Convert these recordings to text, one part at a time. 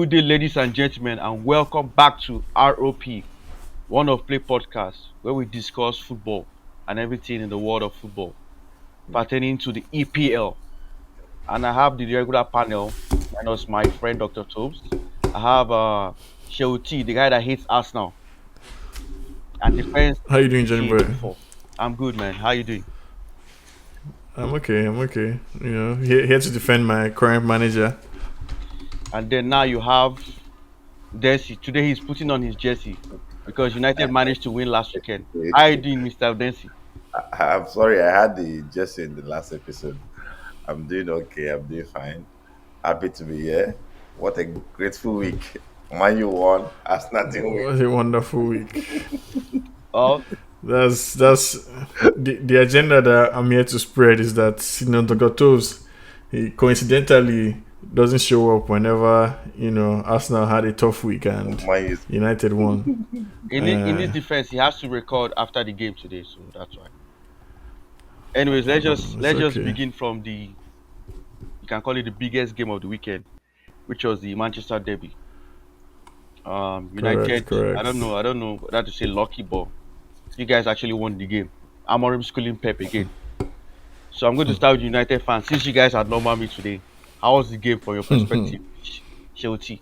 Good day, ladies and gentlemen, and welcome back to ROP, One of Play podcast, where we discuss football and everything in the world of football pertaining to the EPL. And I have the regular panel, minus my friend Dr. Tobes. I have Sheuti, the guy that hates Arsenal and defends How you doing, the Johnny team boy? before. I'm good, man. How you doing? I'm okay. I'm okay. Here to defend my current manager. And then now you have Desi. Today he's putting on his jersey because United managed to win last weekend. How you doing, Mr. Desi? I'm sorry, I had the Jesse in the last episode. I'm doing okay. I'm doing fine. Happy to be here. What a grateful week. Man, you won. Arsenal didn't win. What a wonderful week. Oh, That's the agenda that I'm here to spread is that Dr. Toves, he coincidentally doesn't show up whenever Arsenal had a tough week and Man, is United won. in his defense, he has to record after the game today, so that's why. Anyways, It's let's just okay. begin from the you can call it the biggest game of the weekend, which was the Manchester Derby. Correct. United. Correct. I don't know whether to say lucky, but you guys actually won the game. Amorim schooling Pep again. So I'm going to start with United fans. Since you guys had normal me today, how was the game from your perspective, Shelty?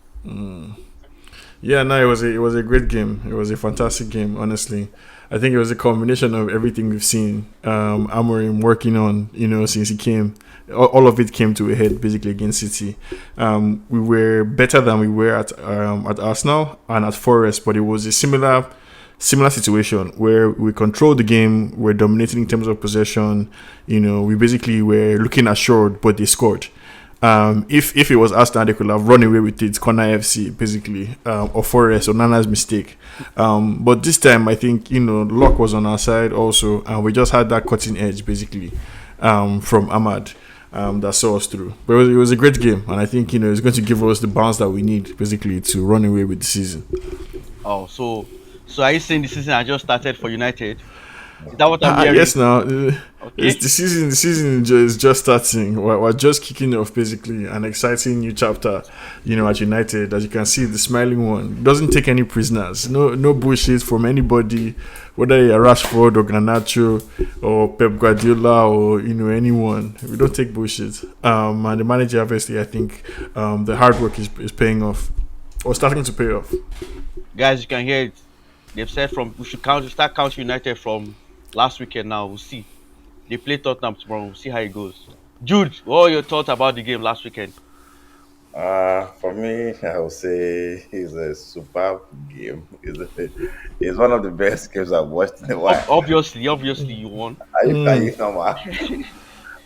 Yeah, no, it was a great game. It was a fantastic game, honestly. I think it was a combination of everything we've seen Amorim working on, since he came. All of it came to a head basically against City. We were better than we were at Arsenal and at Forest, but it was a similar situation where we controlled the game, we're dominating in terms of possession. We basically were looking assured, but they scored. If it was Arsenal, they could have run away with it, corner FC basically, or Forest or Nana's mistake. But this time, I think luck was on our side also, and we just had that cutting edge basically from Ahmad. That saw us through, but it was a great game, and I think it's going to give us the bounce that we need basically to run away with the season. Oh, so are you saying the season has just started for United? Is that what I'm hearing? Yes, now it's Okay. the season. The season is just starting. We're just kicking off basically an exciting new chapter. At United, as you can see, the smiling one doesn't take any prisoners. No bullshit from anybody, whether you're Rashford or Garnacho or Pep Guardiola or anyone. We don't take bullshit. And the manager, obviously, I think the hard work is paying off or starting to pay off. Guys, you can hear it. They've said from we should start counting United from last weekend now. We'll see. They play Tottenham tomorrow. We'll see how it goes. Jude, what are your thoughts about the game last weekend? for me, I would say it's a superb game. It's one of the best games I've watched in a while. Obviously, you won. Are you normal?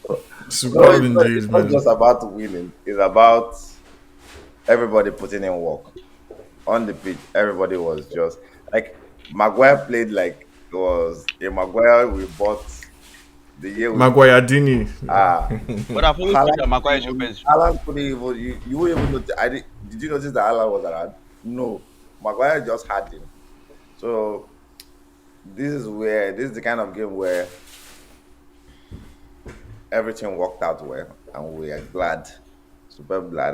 No, Superb it's indeed, not just man. about winning. It's about everybody putting in work. On the pitch, everybody was just like Maguire played like it was a Maguire we bought the year we bought. Maguire Dini. Ah, But I've always thought that Maguire is your best. Alan couldn't even you wouldn't even notice. Did you notice that Alan was around? No, Maguire just had him. So this is the kind of game where everything worked out well, and we are glad, super glad.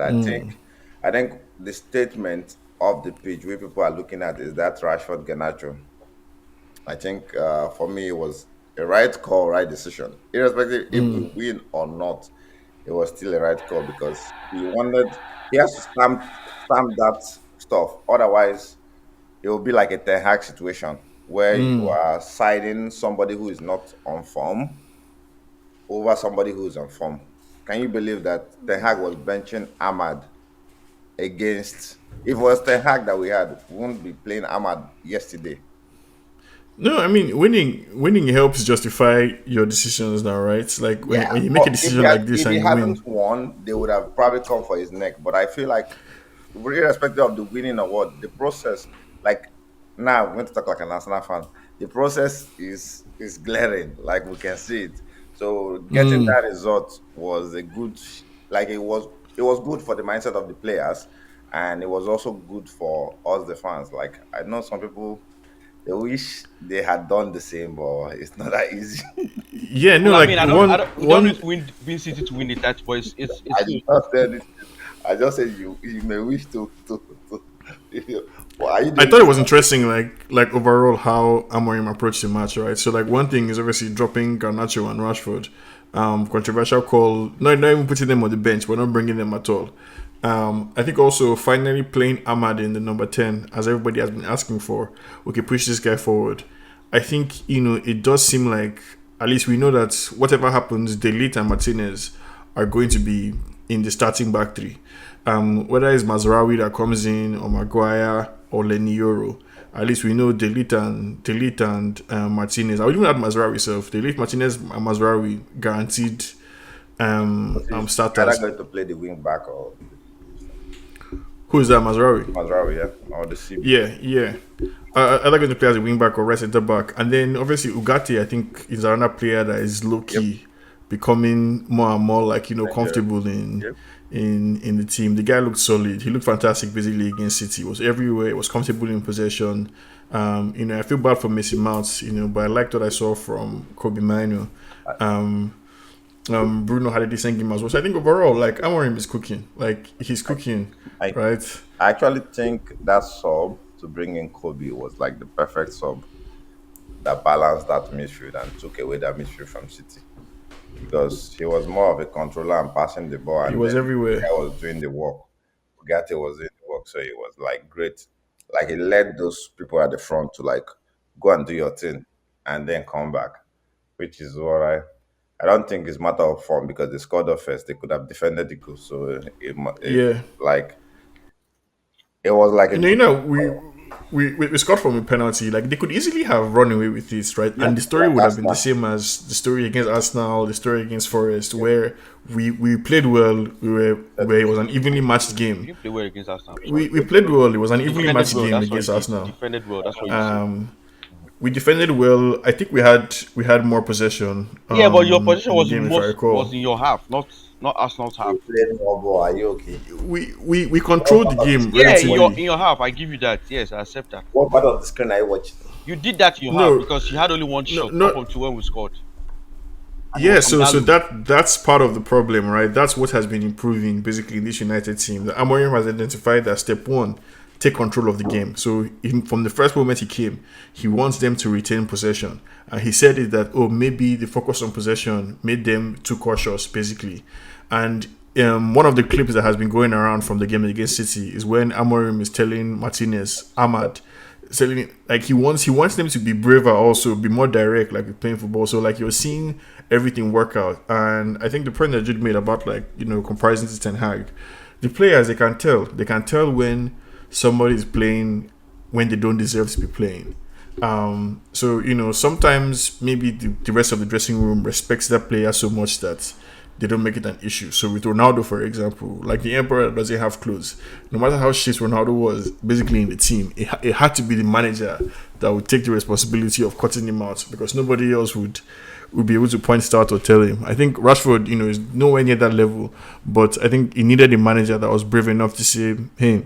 I think the statement of the pitch where people are looking at is that Rashford Garnacho. I think for me it was a right call, right decision, irrespective if we win or not. It was still a right call because he has to stamp that stuff. Otherwise, it will be like a Ten Hag situation where you are siding somebody who is not on form over somebody who is on form. Can you believe that Ten Hag was benching Ahmad against? If it was Ten Hag that we had, we wouldn't be playing Ahmad yesterday. No, I mean winning helps justify your decisions now, right? Like when, Yeah, when you make but a decision like this if and he you hadn't win. won, they would have probably come for his neck. But I feel like, irrespective of the winning award, the process, like now I'm going to talk like an Arsenal fan. The process is glaring, like we can see it. So getting that result was a good, like it was good for the mindset of the players, and it was also good for us the fans. Like I know some people they wish they had done the same, but it's not that easy. Yeah, no, Well, I like mean, I one don't. We don't need one to win City to win the title, but it's I good. did not say this. I just said you may wish to. What are you I doing? thought it was interesting, like overall how Amorim approached the match, right? So like one thing is obviously dropping Garnacho and Rashford. Controversial call. Not even putting them on the bench. We're not bringing them at all. I think also finally playing Ahmad in the number 10, as everybody has been asking for. Okay, push this guy forward. I think it does seem like at least we know that whatever happens, Delete and Martinez are going to be in the starting back three. Whether it's Mazraoui that comes in or Maguire or Lenny Yoro, at least we know Delete and Martinez. I would even add Mazraoui self. Delete, Martinez, and Mazraoui guaranteed Either starters. going to play the wing back or Who is that, Mazraoui? Mazraoui, yeah, or the CB. Yeah. I like going to play as a wing back or right centre back, and then obviously Ugarte, I think, is another player that is low key becoming more and more like comfortable in Yep. in the team. The guy looked solid. He looked fantastic basically against City. He was everywhere. He was comfortable in possession. I feel bad for Mason Mount, but I liked what I saw from Kobe Mino. Bruno had a decent game as well. So I think overall, like Amorim is cooking. Like he's cooking, I right? I actually think that sub to bring in Kobe was like the perfect sub that balanced that midfield and took away that midfield from City because he was more of a controller and passing the ball, He and was then everywhere. I was doing the work. Bugatti was doing the work, so he was like great. Like he led those people at the front to like go and do your thing and then come back, which is what I don't think it's matter of form because they scored off first. They could have defended the goal, so Yeah. like it was like a You good. know, we scored from a penalty. Like they could easily have run away with this, right? Yeah, And the story like would have been the Arsenal. same as the story against Arsenal, the story against Forest, where we played well. Where it was an evenly matched You game. didn't play well against Arsenal. I'm sorry. We played well. It was an You evenly defended matched well. game That's what against you did. You Arsenal. defended well. That's what you said. We defended well. I think we had more possession Yeah, but your position in the was game, if I was recall. in your half, not Arsenal's half. You played more ball. Are you okay? We controlled the game Yeah, in your relatively. in your half, I give you that. Yes, I accept that. What part of the screen are you watching? You did that in your half No, because you had only one no, shot up no. until when we scored, and it was Yeah, from so Dalo. that's part of the problem, right? That's what has been improving basically in this United team. The Amorim has identified that step one, take control of the game. So from the first moment he came, he wants them to retain possession, and he said it that maybe the focus on possession made them too cautious, basically. And one of the clips that has been going around from the game against City is when Amorim is telling Ahmad, telling like he wants them to be braver, also be more direct, like with playing football. So like you're seeing everything work out, and I think the point that Jude made about comparison to Ten Hag, the players they can tell when somebody is playing when they don't deserve to be playing. So sometimes maybe the rest of the dressing room respects that player so much that they don't make it an issue. So with Ronaldo, for example, like the emperor doesn't have clothes. No matter how shit Ronaldo was, basically in the team, it had to be the manager that would take the responsibility of cutting him out because nobody else would be able to point start or tell him. I think Rashford, is nowhere near that level, but I think he needed a manager that was brave enough to say, hey,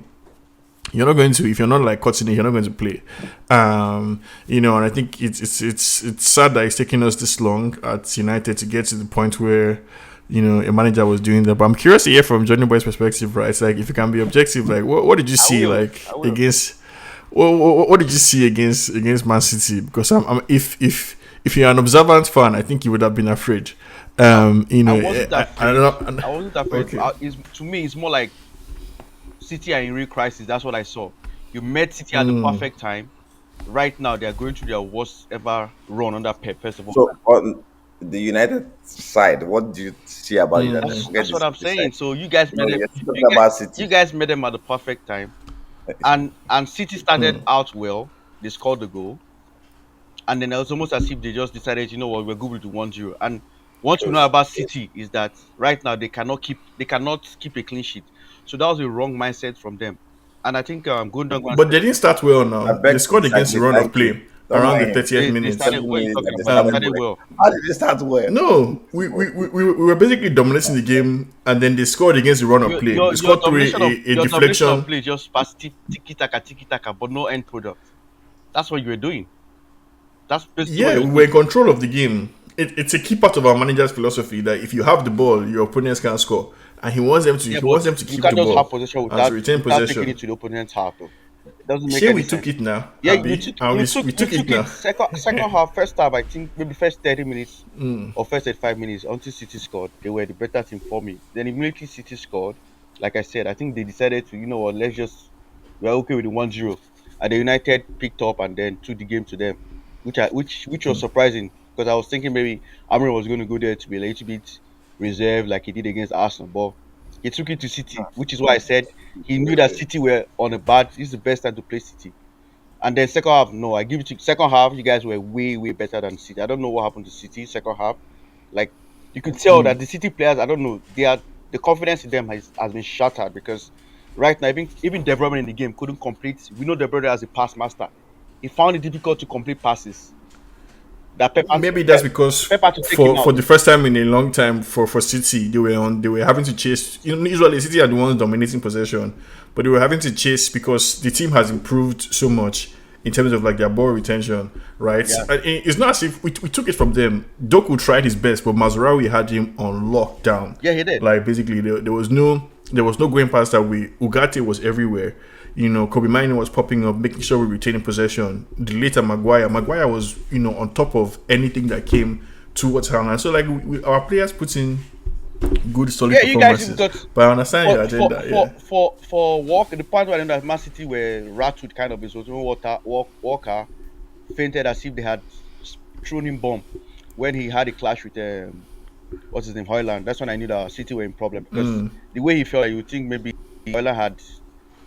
you're not going to, if you're not like cutting it, you're not going to play. And I think it's sad that it's taking us this long at United to get to the point where a manager was doing that. But I'm curious to hear from Johnny Boy's perspective, right? It's like if you can be objective, like what did you I see will. like I will. against what did you see against Man City? Because if you're an observant fan, I think you would have been afraid. I wasn't I afraid. don't know. I wasn't afraid. Okay. To me, it's more like City are in real crisis. That's what I saw. You met City at the perfect time. Right now, they are going through their worst ever run under Pep. First of all, So on the United side, what do you see about United? Forget that's the what I'm City saying. side. So you guys You met know, them. you're still talking about City. You guys met them at the perfect time, and City started out well. They scored the goal, and then it was almost as if they just decided, you know what, we're good with the 1-0. And what you know Yes, about yes. City is that right now they cannot keep a clean sheet. So that was a wrong mindset from them. And I think Gundogan But they didn't start well I now. beg They to scored against the disagree. run of Thank you. play Don't around the mind him. 30th they minute. started. What are you Minutes that talking they about? They started started well. well. How did they start well? No, we were basically dominating the game, and then they scored against the run of Your play. your They your scored through domination of a your domination of deflection. play just past tiki taka, but no end product. That's what you were doing. That's basically what Yeah, you we were were doing. in control of the game. It's a key part of our manager's philosophy that if you have the ball, your opponents can score. and he Yeah, but wants them to you keep the can't just have ball possession and to without retain taking it possession. to the opponent's half. Though. It doesn't make Here any we took sense. it now, Yeah, Abby, and we you took it took it now. second half, first half. I think maybe first 30 minutes or first 5 minutes until City scored. They were the better team for me. Then immediately City scored. Like I said, I think they decided to, you know what, let's just we're okay with the 1-0. And the United picked up and then took the game to them, which was surprising because I was thinking maybe Amrin was going to go there to be a little bit reserved like he did against Arsenal, but he took it to City, which is why I said he knew that Really. City were on a bad. This is the best time to play City. And then second half, no, I give it to second half. You guys were way, way better than City. I don't know what happened to City second half. Like you could tell that the City players, I don't know, they are the confidence in them has been shattered because right now even De Bruyne in the game couldn't complete. We know De Bruyne as a pass master. He found it difficult to complete passes. That Maybe that's because Pep had to take him for out. the first time in a long time for City they were having to chase. Usually City are the ones dominating possession, but they were having to chase because the team has improved so much in terms of like their ball retention, right? Yeah, And it's not as if we took it from them. Doku tried his best, but Mazraoui had him on lockdown. yeah, he did. Like basically there was no going past that way. Ugarte was everywhere. Kobe Mino was popping up, making sure we retaining possession. The later Maguire was, on top of anything that came towards Haaland. So like our players put in good solid Yeah, you guys even performances. got But I understand your for agenda. Yeah. Walker. The point where I know that Man City were rattled kind of is when Walker fainted as if they had thrown him bomb when he had a clash with what's his name, Hoyland. That's when I knew that City were in problem because the way he felt, you would think maybe Hoyland had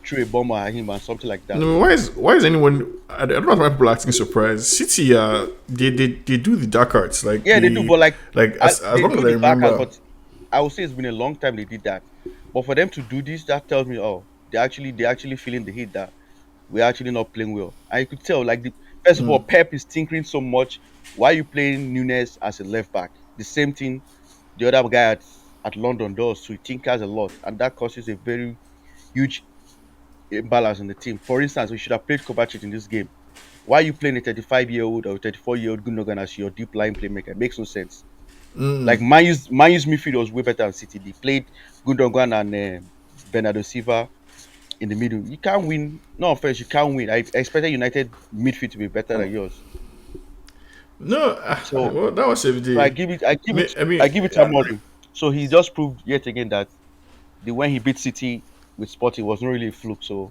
threw a bomb at him and something like that. No, why is anyone? I don't know why people are acting surprised. City, they do the dark arts like Yeah, they do, but as they long do as I the back out, remember. but I would say it's been a long time they did that. But for them to do this, that tells me, oh, they actually feeling the heat that we're actually not playing well. And you could tell, like first of all, Pep is tinkering so much. Why are you playing Nunes as a left back? The same thing the other guy at London does. So he tinkers a lot, and that causes a very huge imbalance in the team. For instance, we should have played Kovacic in this game. Why are you playing a 35-year-old or 34-year-old Gundogan as your deep line playmaker? It makes no sense. Like Man U's midfield was way better than City. They played Gundogan and Bernardo Silva in the middle. You can't win. No offense, you can't win. I expected United midfield to be better than yours. No, So, well, that was every so I day. give it. I give it. I I mean, give it to Amorim. So he just proved yet again that the when he beat City with Sporting was not really a fluke. So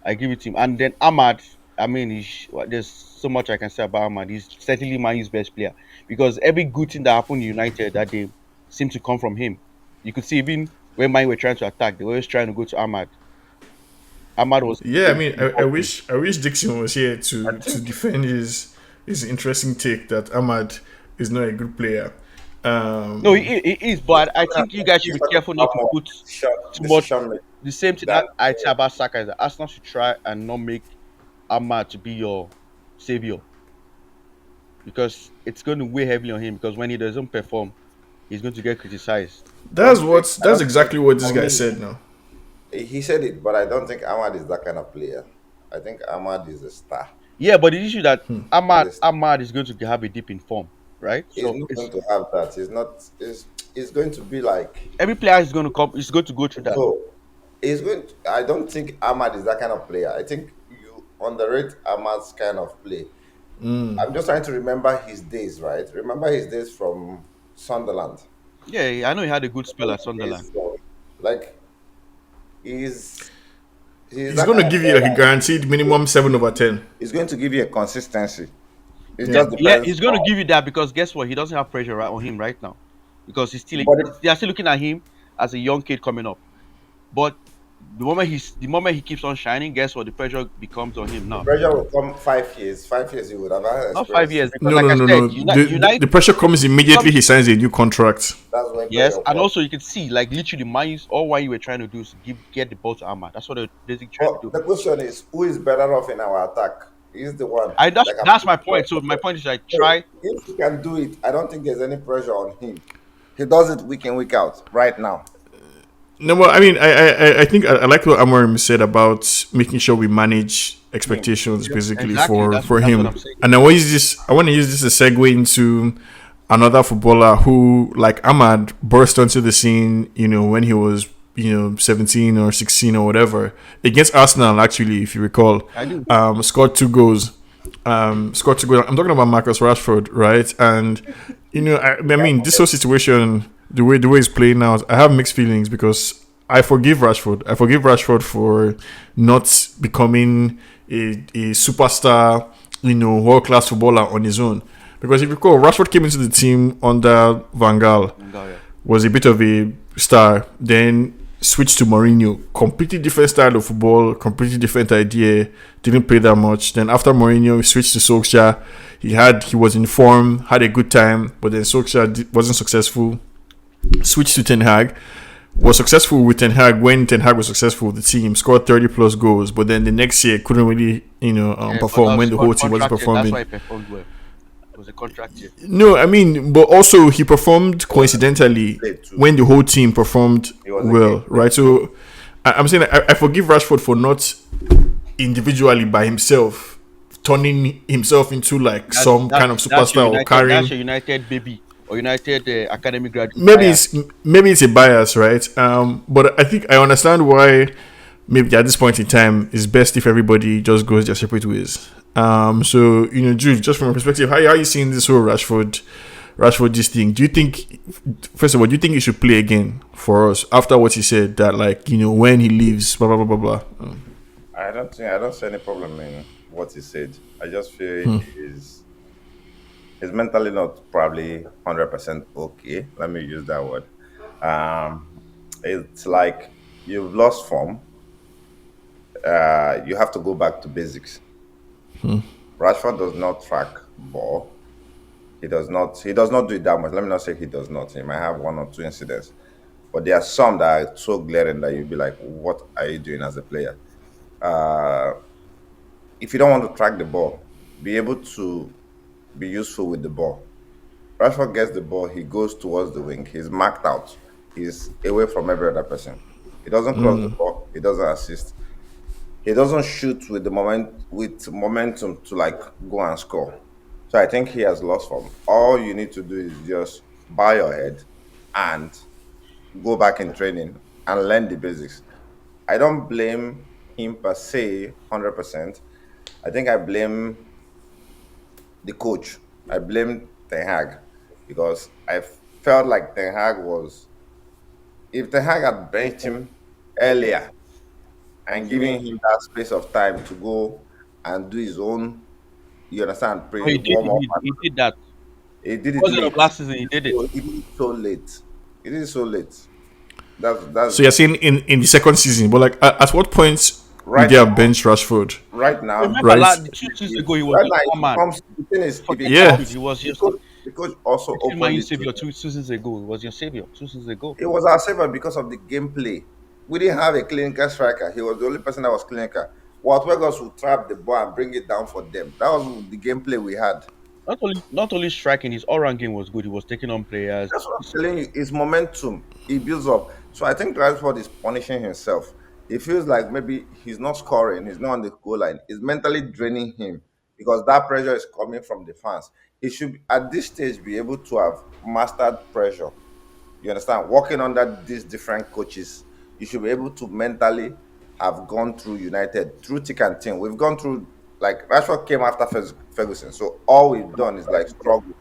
I give it to him. And then Ahmad. I mean, there's so much I can say about Ahmad. He's certainly Man's best player because every good thing that happened in United that day seemed to come from him. You could see even when Man were trying to attack, they were always trying to go to Ahmad. Ahmad was yeah. I always mean, involved. I wish Dixon was here I to think defend his interesting take that Ahmad is not a good player. No, Um, he is, but I think you guys should he's be talking careful not about to more put too much. decision making The same thing than that I say about Saka is that Arsenal should try and not make Ahmad to be your savior because it's going to weigh heavily on him because when he doesn't perform, he's going to get criticized. I that's don't think exactly what this for guy me said now. he said it, but I don't think Ahmad is that kind of player. I think Ahmad is a star. Yeah, but the issue that He's Ahmad a star. Ahmad is going to have a dip in form, right? He's So not going it's to have that. He's not. He's going to be like every player is going to come. Is going to go through that. no. He's going. I don't think Ahmad is that kind of player. I think you underrate Ahmad's kind of play. I'm just trying to remember his days, right? Remember his days from Sunderland. Yeah, I know he had a good spell at His days Sunderland. from like he's he's He's that going kind to of give you player like a that guaranteed minimum 7/10. is going to give you a consistency. It Yeah. just Yeah, depends he's going to on. give you that because guess what? He doesn't have pressure right on him right now because But they are still looking at him as a young kid coming up. But the moment he keeps on shining, guess what? The pressure becomes on him the now. pressure will come 5 years. 5 years, you would have had Not 5 years experience. because, No, like no, I no, said, no. The pressure comes immediately he signs a new contract. That's when yes, pressure and comes. also you can see like literally all what you were trying to do is get the ball to Ahmad. That's what they're basically trying to But do. the question is, who is better off in our attack? He's the one I that's that can that's put my the point. So pressure. my point is like So try. if he can do it, I don't think there's any pressure on him. He does it week in, week out, right now. No, well, I mean, I think I like what Amorim said about making sure we manage expectations Yeah. basically Exactly. for That's what I'm him. saying. And I want to use this as a segue into another footballer who, like Ahmad, burst onto the scene, when he was, 17 or 16 or whatever, against Arsenal, actually, if you recall, I do. scored two goals. Scored two goals. I'm talking about Marcus Rashford, right? And, I mean, this whole situation, the way it's playing out, I have mixed feelings because I forgive Rashford. I forgive Rashford for not becoming a superstar, world class footballer on his own. Because if you recall, Rashford came into the team under Van Gaal, Yeah. was a bit of a star, then switched to Mourinho. Completely different style of football, completely different idea, didn't play that much. Then after Mourinho, he switched to Solskjaer. He was in form, had a good time, but then Solskjaer wasn't successful. Switched to Ten Hag, was successful with Ten Hag when Ten Hag was successful with the team, scored 30 plus goals, but then the next year couldn't really, perform when the whole team wasn't That's performing. why he performed well. It was a contract year. No, I mean, but also he performed coincidentally Played too. when the whole team performed He was a well, game right? So I'm saying I forgive Rashford for not individually by himself turning himself into like some kind of superstar or That's carrying. your United baby or United academy graduate. Maybe it's a bias, right? But I think I understand why maybe at this point in time it's best if everybody just goes their separate ways. So Jude, just from a perspective, how are you seeing this whole Rashford this thing? Do you think, first of all, do you think he should play again for us after what he said that when he leaves, blah blah blah blah blah? I don't see any problem in what he said. I just feel he's mentally not probably 100% okay. Let me use that word. It's like you've lost form. You have to go back to basics. Rashford does not track ball. He does not. He does not do it that much. Let me not say he does not. He might have one or two incidents, but there are some that are so glaring that you'll be like, "What are you doing as a player?" Uh, if you don't want to track the ball, be able to be useful with the ball. Rashford gets the ball. He goes towards the wing. He's marked out. He's away from every other person. He doesn't cross the ball. He doesn't assist. He doesn't shoot with the momentum to like go and score. So I think he has lost form. All you need to do is just bow your head and go back in training and learn the basics. I don't blame him per se 100%. I think I blame the coach. I blame Ten Hag because I felt like Ten Hag was, if Ten Hag had benched him earlier and giving him that space of time to go and do his own, you understand, Oh, he did. warm up. He did that. He did it Was it of late. last season? He did it. He did it so late. He did it so late. That's So you're saying in the second season, but like at what point would right they now. have benched Rashford? Right now, Remember, Right. last 2 seasons ago, he was right just now, one man. the thing is, if it Yeah. comes, He was just the coach also Man opened U it savior to, 2 seasons ago. He was your savior 2 seasons ago. it was our savior because of the gameplay. We didn't have a clinical striker. He was the only person that was clinical. What Wegos would trap the ball and bring it down for them. That was the gameplay we had. Not only striking, his all-round game was good. He was taking on players. That's what I'm telling you. It's momentum. He builds up. So I think Rashford is punishing himself. He feels like maybe he's not scoring. He's not on the goal line. It's mentally draining him because that pressure is coming from the fans. He should, at this stage, be able to have mastered pressure. You understand? Working under these different coaches, you should be able to mentally have gone through United, through thick and thin. We've gone through, like, Rashford came after Ferguson. So all we've done is like struggle,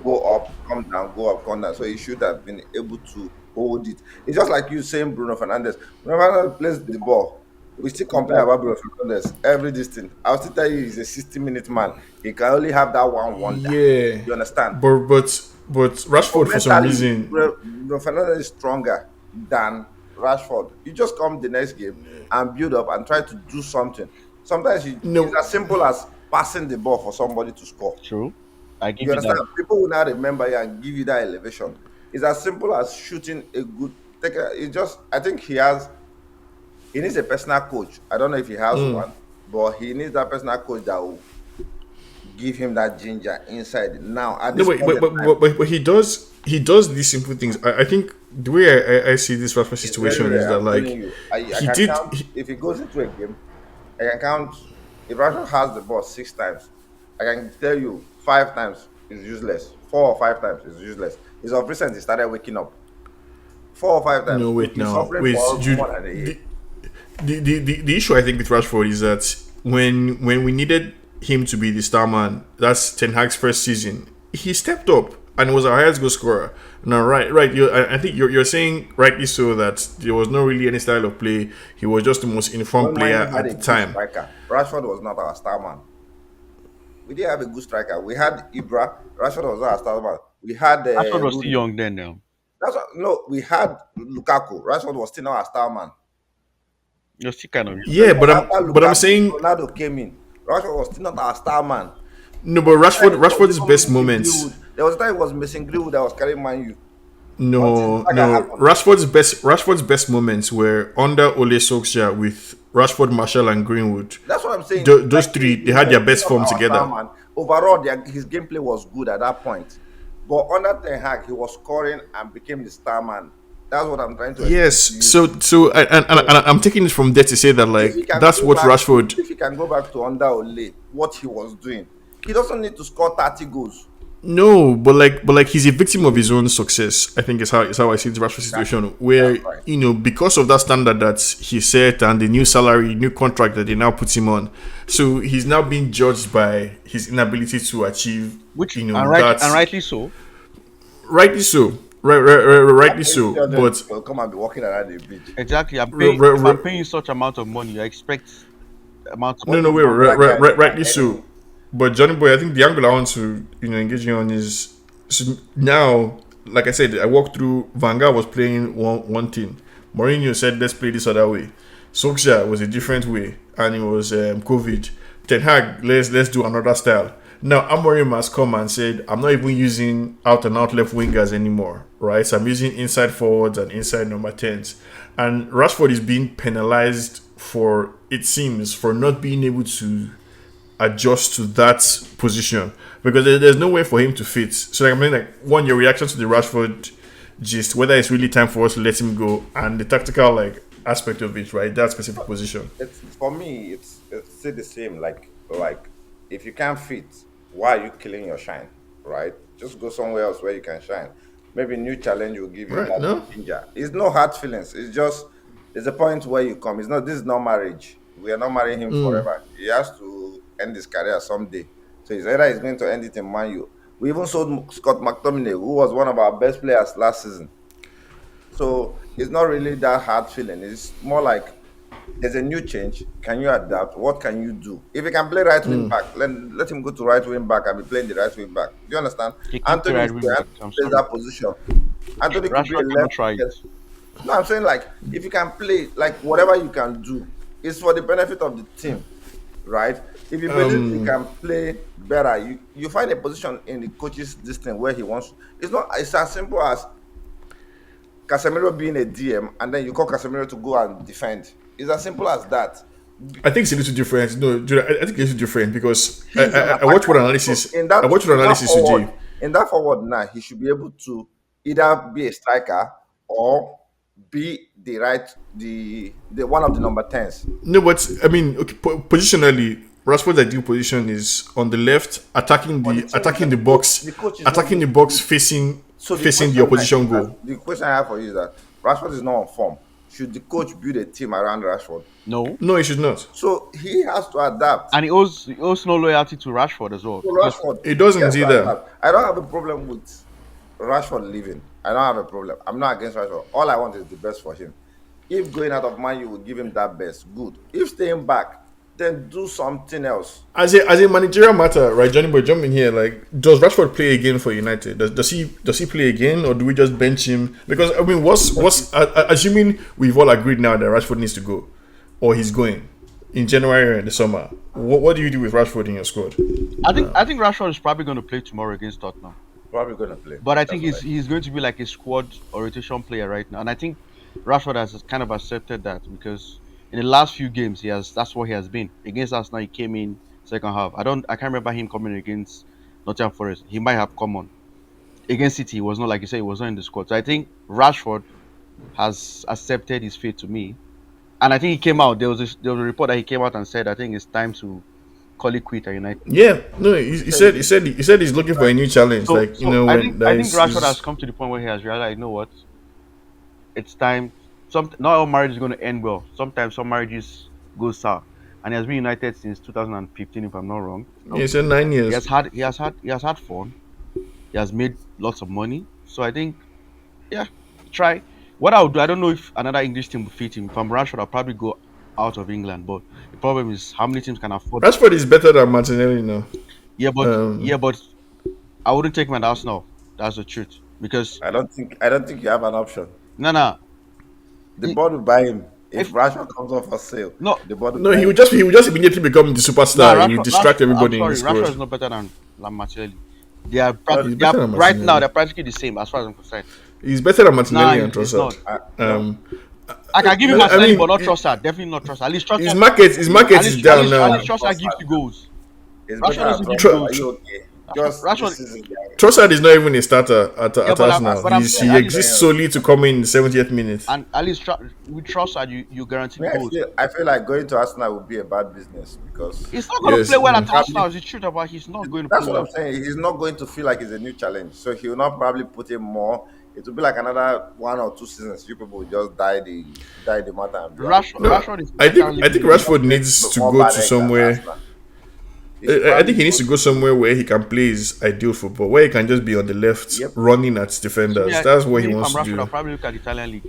go up, come down, go up, come down. So he should have been able to hold it. It's just like you saying Bruno Fernandes. Bruno Fernandes plays the ball. We still complain about Bruno Fernandes every distance. I'll still tell you he's a 60-minute man. He can only have that one wonder. Yeah. You understand? But Rashford for some Mentally, reason. Bruno Fernandes is stronger than Rashford. You just come the next game and build up and try to do something. Sometimes No. it's as simple as passing the ball for somebody to score. True. I give You you understand? that. People will not remember you and give you that elevation. It's as simple as shooting a good. It's just. I think he has. He needs a personal coach. I don't know if he has one, but he needs that personal coach that will give him that ginger inside. Now, at No, this wait, point in time, but he does these simple things. I think the way I see this Rashford it's very situation is rare. that I'm like telling you, I he can did. count if he goes into a game. I can count if Rashford has the ball 6 times. I can tell you 5 times is useless. 4 or 5 times is useless. It's of recent he started waking up. 4 or 5 times. No, We've wait been now. suffering Wait, for Jude. more than a year. The issue I think with Rashford is that when we needed him to be the star man, that's Ten Hag's first season, he stepped up and was our highest goal scorer. Now, right, I think you're saying rightly so that there was not really any style of play. He was just the most informed When Man player U had at a the good time. striker, Rashford was not our star man. We didn't have a good striker. We had Ibra. Rashford was not our star man. We had Ashford was still Rooney. young then. Now That's what, no. We had Lukaku. Rashford was still not our star man. you're still kind of young. Yeah, Even after but I'm Lukaku, saying Ronaldo came in. Rashford was still not our star man. no, but He was Rashford's even best missing moments. Greenwood. There was a time he was missing Greenwood that was carrying Man U until the saga No. happened. Rashford's best moments were under Ole Solskjaer with Rashford, Marshall, and Greenwood. That's what I'm saying. Those Like three, they he had was their still best not form our star together. man. Overall, his gameplay was good at that point. But under Ten Hag, he was scoring and became the star man. That's what I'm trying to explain to Yes, you. so I'm taking it from there to say that If he like can that's go what back, Rashford. if he can go back to under Ole, what he was doing, he doesn't need to score 30 goals. No, but like he's a victim of his own success. I think is how I see the Rashford situation, That's where right. because of that standard that he set and the new salary, new contract that they now put him on, so he's now being judged by his inability to achieve Which that. and rightly so. Rightly so, rightly so, but Will come and be walking around the beach. Exactly. r- r- If I'm r- paying you such amount of money, I expect amount of What no, is wait, wrong with that guy? rightly so. But Johnny Boy, I think the angle I want to engage you on is, so now, like I said, I walked through. Vanguard was playing one thing. Mourinho said, "Let's play this other way." Solskjaer was a different way, and it was COVID. Ten Hag, let's do another style. Now Amorim has come and said, "I'm not even using out and out left wingers anymore, right? So I'm using inside forwards and inside number tens." And Rashford is being penalized for, it seems, for not being able to adjust to that position because there's no way for him to fit. So like, I mean, like, one, your reaction to the Rashford gist, whether it's really time for us to let him go, and the tactical like aspect of it, right? That specific position. It's for me. It's still the same. Like if you can't fit, why are you killing your shine? Right? Just go somewhere else where you can shine. Maybe new challenge will give you Right? that No. ginger. It's no hard feelings. It's just there's a point where you come. It's not This is not marriage. We are not marrying him forever. He has to end his career someday. So it's either he's going to end it in Man U. We even sold Scott McTominay, who was one of our best players last season. So it's not really that hard feeling. It's more like there's a new change. Can you adapt? What can you do? If he can play right wing back, let him go to right wing back and be playing the right wing back. Do you understand? He can't play Anthony right is wing there. back. Anthony I'm plays sorry. that position. Anthony could be a Rashford cannot left. try it. No, I'm saying like if you can play, like whatever you can do, it's for the benefit of the team, right? If you believe you can play better, you find a position in the coach's distance where he wants. It's as simple as Casemiro being a DM and then you call Casemiro to go and defend. It's as simple as that. I think it's a little different. No, Jude, I think it's a little different because He's an I watched what attacker. So analysis. I watched what analysis today. in that forward now, he should be able to either be a striker or be the one of the number tens. No, but I mean, okay, positionally, Rashford's ideal position is on the left, attacking But the the thing is attacking that the box, the coach is not attacking the used to box, it. facing So facing the opposition goal. the question I have for you is that Rashford is not on form. Should the coach build a team around Rashford? No, No, he should not. So he has to adapt. and he owes no loyalty to Rashford as well So because Rashford, It he has doesn't to either. adapt. I don't have a problem with Rashford leaving. I don't have a problem. I'm not against Rashford. All I want is the best for him. If going out of Man, you will give him that best. Good. If staying back, then do something else. As a managerial matter, right, Johnny Boy, jump in here. Like, does Rashford play again for United? Does he play again, or do we just bench him? Because I mean, what's assuming we've all agreed now that Rashford needs to go, or he's going in January or in the summer. What do you do with Rashford in your squad? I think Rashford is probably going to play tomorrow against Tottenham. Probably going to play. But I think That's what he's going to be like a squad or rotation player right now, and I think Rashford has kind of accepted that because in the last few games that's what he has been against us. Now he came in second half. I can't remember him coming against Nottingham Forest. He might have come on against City. He was not like you say. He was not in the squad. So I think Rashford has accepted his fate to me, and I think he came out. There was a report that he came out and said I think it's time to call it quit at United. Yeah, no, he said he's looking for a new challenge. So, Like when I that think Rashford has come to the point where he has realized, you know what, it's time. Not all marriage is going to end well. Sometimes some marriages go sour, and he has been United since 2015, if I'm not wrong. yeah, he said 9 years. He has had fun. He has made lots of money. So I think, yeah, try. What I would do, I don't know if another English team will fit him. If I'm Rashford, I'll probably go out of England. But the problem is how many teams can afford. Rashford is better than Martinelli now. Yeah, but I wouldn't take him at Arsenal. That's the truth. Because I don't think you have an option. no, The board will buy him if if Rashford comes off for sale. no, The board will No, buy he him. would just immediately become the superstar. He would distract I'm everybody in sorry, the Rashford squad. is not better than Martinelli. They are, He's they are better than right now. Martinelli. They're practically the same as far as I'm concerned. He's better than Nah, Martinelli and it's not. Trossard. No, Um, I can give you I Martinelli, mean, but not Trossard. Definitely not Trossard. At least Trossard. his market is down At now. least Trossard gives you goals. it's Rashford better than doesn't give you Trossard. Are goals. you okay? Just Rashford. this is Trossard is not even a starter Yeah, at Arsenal. but I'm saying He at least, exists solely to come in the 70th minute. and at least with Trossard, you guarantee me. goals. I feel like going to Arsenal would be a bad business because He's not going to Yes, play well at mm. Arsenal. It's the truth about he's not going to that's play what I'm well. saying. He's not going to feel like it's a new challenge, so he will not probably put in more. It will be like another 1 or 2 seasons. You people will just die the matter and be out. No, Rashford is I think Rashford needs to More go bad to eggs than somewhere. Arsenal. He should I think probably he needs to go somewhere where he can play his ideal football, where he can just be on the left, Yep. running at defenders. That's what he if wants I'm to Rashford, I'll do. probably look at the Italian league.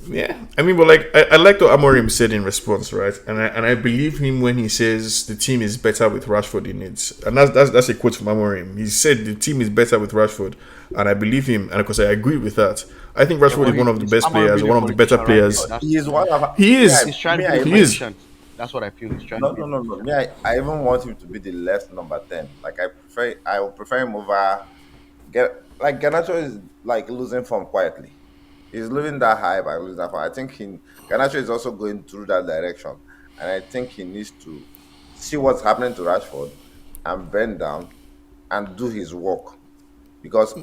Yeah, I mean, but like I like what Amorim said in response, right? And I believe him when he says the team is better with Rashford in it, and that's a quote from Amorim. He said the team is better with Rashford, and I believe him, and because I agree with that. I think Rashford is one of the best players, one of the better players. He is one of. He is. He's trying to I be He is. efficient. That's what I feel. He's trying No, to be. no, no, no. Me, I even want him to be the left number 10. Like I would prefer him over. Garnacho is like losing form quietly. He's losing that high by losing that form. I think Garnacho is also going through that direction, and I think he needs to see what's happening to Rashford and bend down and do his work because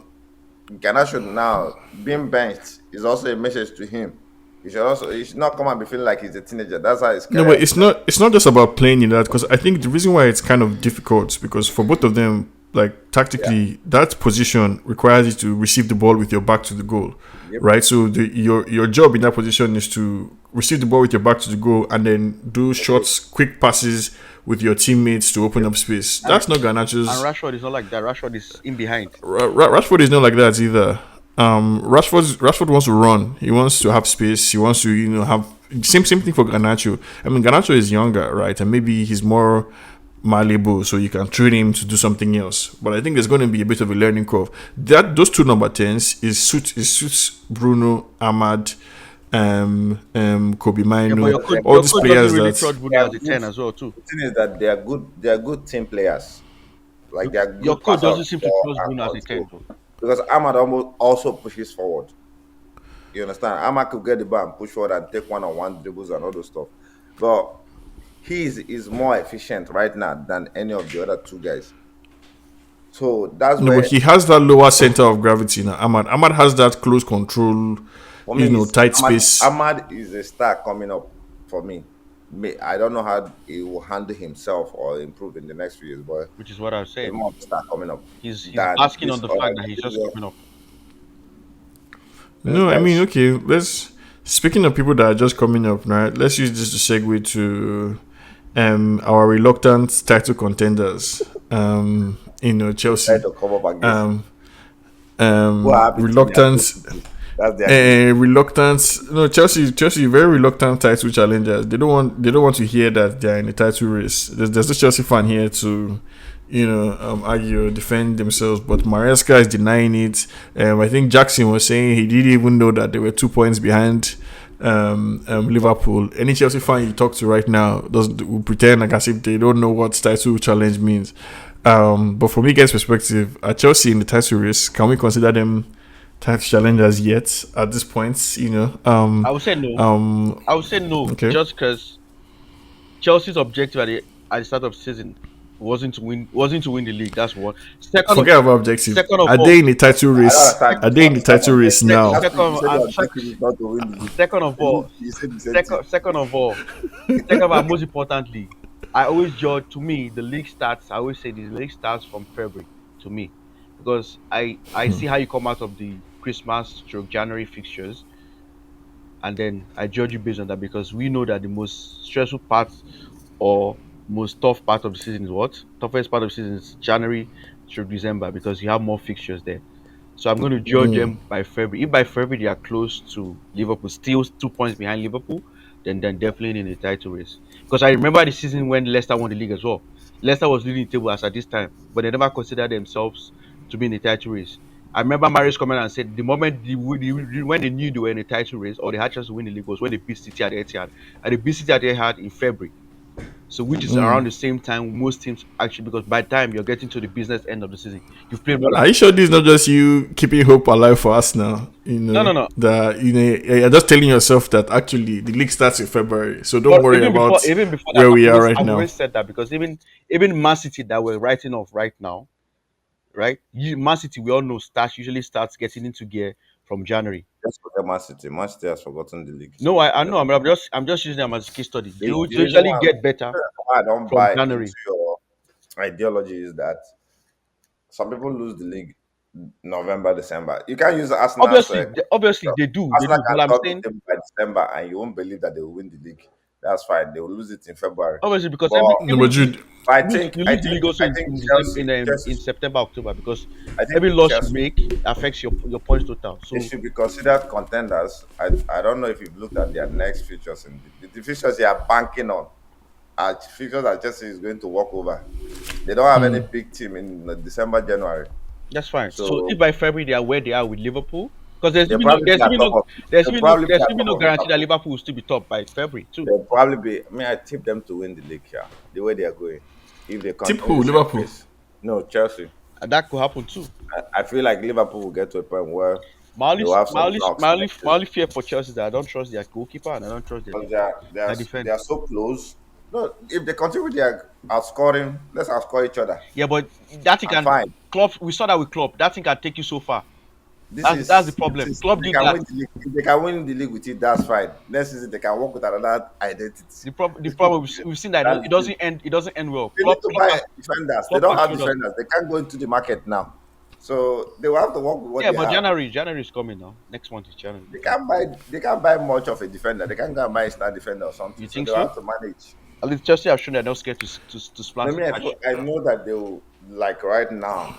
Garnacho now being benched is also a message to him. He should not come and be feeling like he's a teenager. That's how his No, career. but it's not just about playing in that, because I think the reason why it's kind of difficult, because for both of them, like tactically, that position requires you to receive the ball with your back to the goal, Yep. right? So your job in that position is to receive the ball with your back to the goal and then do shots, quick passes with your teammates to open up space. That's not Garnacho's. And Rashford is not like that. Rashford is in behind. Rashford is not like that either. Rashford wants to run. He wants to have space. He wants to, have same thing for Garnacho. I mean, Garnacho is younger, right? And maybe he's more malleable, so you can train him to do something else. But I think there's going to be a bit of a learning curve. Those two number 10s suits Bruno, Ahmad, Kobe Yeah, but Mino, all these players really that. trust Bruno as a 10 as well too. The thing is that they are good. They are good team players. Like they are good. Your coach passer doesn't seem to ball trust and Bruno as a 10. control. Because Ahmad almost also pushes forward. You understand? Ahmad could get the ball and push forward and take one-on-one dribbles and all those stuff. But he is more efficient right now than any of the other two guys. So that's No, where but he has that lower center of gravity now. Ahmad has that close control, for me, tight space. Ahmad is a star coming up for me. I don't know how he will handle himself or improve in the next few years, but Which is what I was he's saying. more of a star coming up. He's than asking this on the other fact that he's guy. just coming up. No, I mean, okay, speaking of people that are just coming up, right? Let's use this to segue to our reluctant title contenders. Chelsea. Try to come up against. What happened to Reluctant. That's their Reluctant. No, Chelsea, very reluctant title challengers. They don't want to hear that they're in the title race. There's no Chelsea fan here to, argue, defend themselves. But Maresca is denying it. I think Jackson was saying he didn't even know that they were 2 points behind Liverpool. Any Chelsea fan you talk to right now will pretend like as if they don't know what title challenge means. But from you guys' perspective, are Chelsea in the title race? Can we consider them title challengers yet at this point? I would say no. I would say no, Okay. just because Chelsea's objective at the start of the season wasn't to win the league. That's one. Forget about objective. Second of Are all- they in the title race? Are they in the title race now? Second of all, and most importantly, I always judge. To me, the league starts. I always say the league starts from February to me, because I see how you come out of the Christmas stroke January fixtures, and then I judge you based on that, because we know that the most stressful part or most tough part of the season is what? Toughest part of the season is January through December, because you have more fixtures there. So I'm going to judge them by February. If by February they are close to Liverpool, still 2 points behind Liverpool, then definitely in the title race. Because I remember the season when Leicester won the league as well. Leicester was leading the table as at this time, but they never considered themselves to be in the title race. I remember Marius coming and said the moment when they knew they were in the title race or they had chance to win the league was when they beat City at the Etihad, and they beat City at the Etihad in February. So which is around the same time most teams actually, because by the time you're getting to the business end of the season, you've played more Are than you sure this is not just you keeping hope alive for us now? You no know no no. that you're just telling yourself that actually the league starts in February, so don't But worry about even before that, where we are right I've now. always said that, because even Man City that we're writing off right now, right? Man City, we all know, usually starts getting into gear from January. Just forget Man City. Man City has forgotten the league. No, So I know. I'm just using them as a case study. They will the reason usually why, get better I don't from buy into January. your ideology is that some people lose the league November, December. You can't use Arsenal's Obviously they do. They Arsenal do. can But I'm drop the saying table by December and you won't believe that they will win the league. That's fine. They will lose it in February. obviously because But No, but Jude, I think you I lose the think league also I in think in, December, Chelsea in September, October, because I think every loss you Chelsea make affects your points total. they So should be considered contenders. I don't know if you've looked at their next fixtures in the fixtures they are banking on are fixtures that Chelsea is going to walk over. They don't have any big team in December, January. that's fine. So if So by February they are where they are with Liverpool, because they'll probably be at top of they'll probably be there's at even top no of guarantee that Liverpool. Liverpool will still be top by February too. They'll probably be. I mean, I tip them to win the league here. The way they are going, if they tip continue who? the same Liverpool. pace. No, Chelsea. And that could happen too. I feel like Liverpool will get to a point where My only, they'll have my some only, knocks my only, next my season. only fear for Chelsea is that I don't trust their goalkeeper and I don't trust Because their they defense. are so close. No, if they continue with their outscoring, let's outscore each other. Yeah, but that thing I'm can fine. Klopp. We saw that with Klopp. That thing can take you so far. That's the This problem. is Klopp they did can that. win the league. If they can win the league with it, that's fine. Next season they can work with another identity. The This problem people, we've seen that that's it the doesn't end. It doesn't end well. They need to buy defenders. They Klopp don't has have showed us. defenders. They can't go into the market now. So they will have to work with what Yeah, they but have. January is coming now. Next month is January. They can't buy much of a defender. They can't go and buy a star defender or You something. So think they'll so? have to manage. At least Chelsea have shown they're not scared to I splash mean, cash. I know that they will like right now,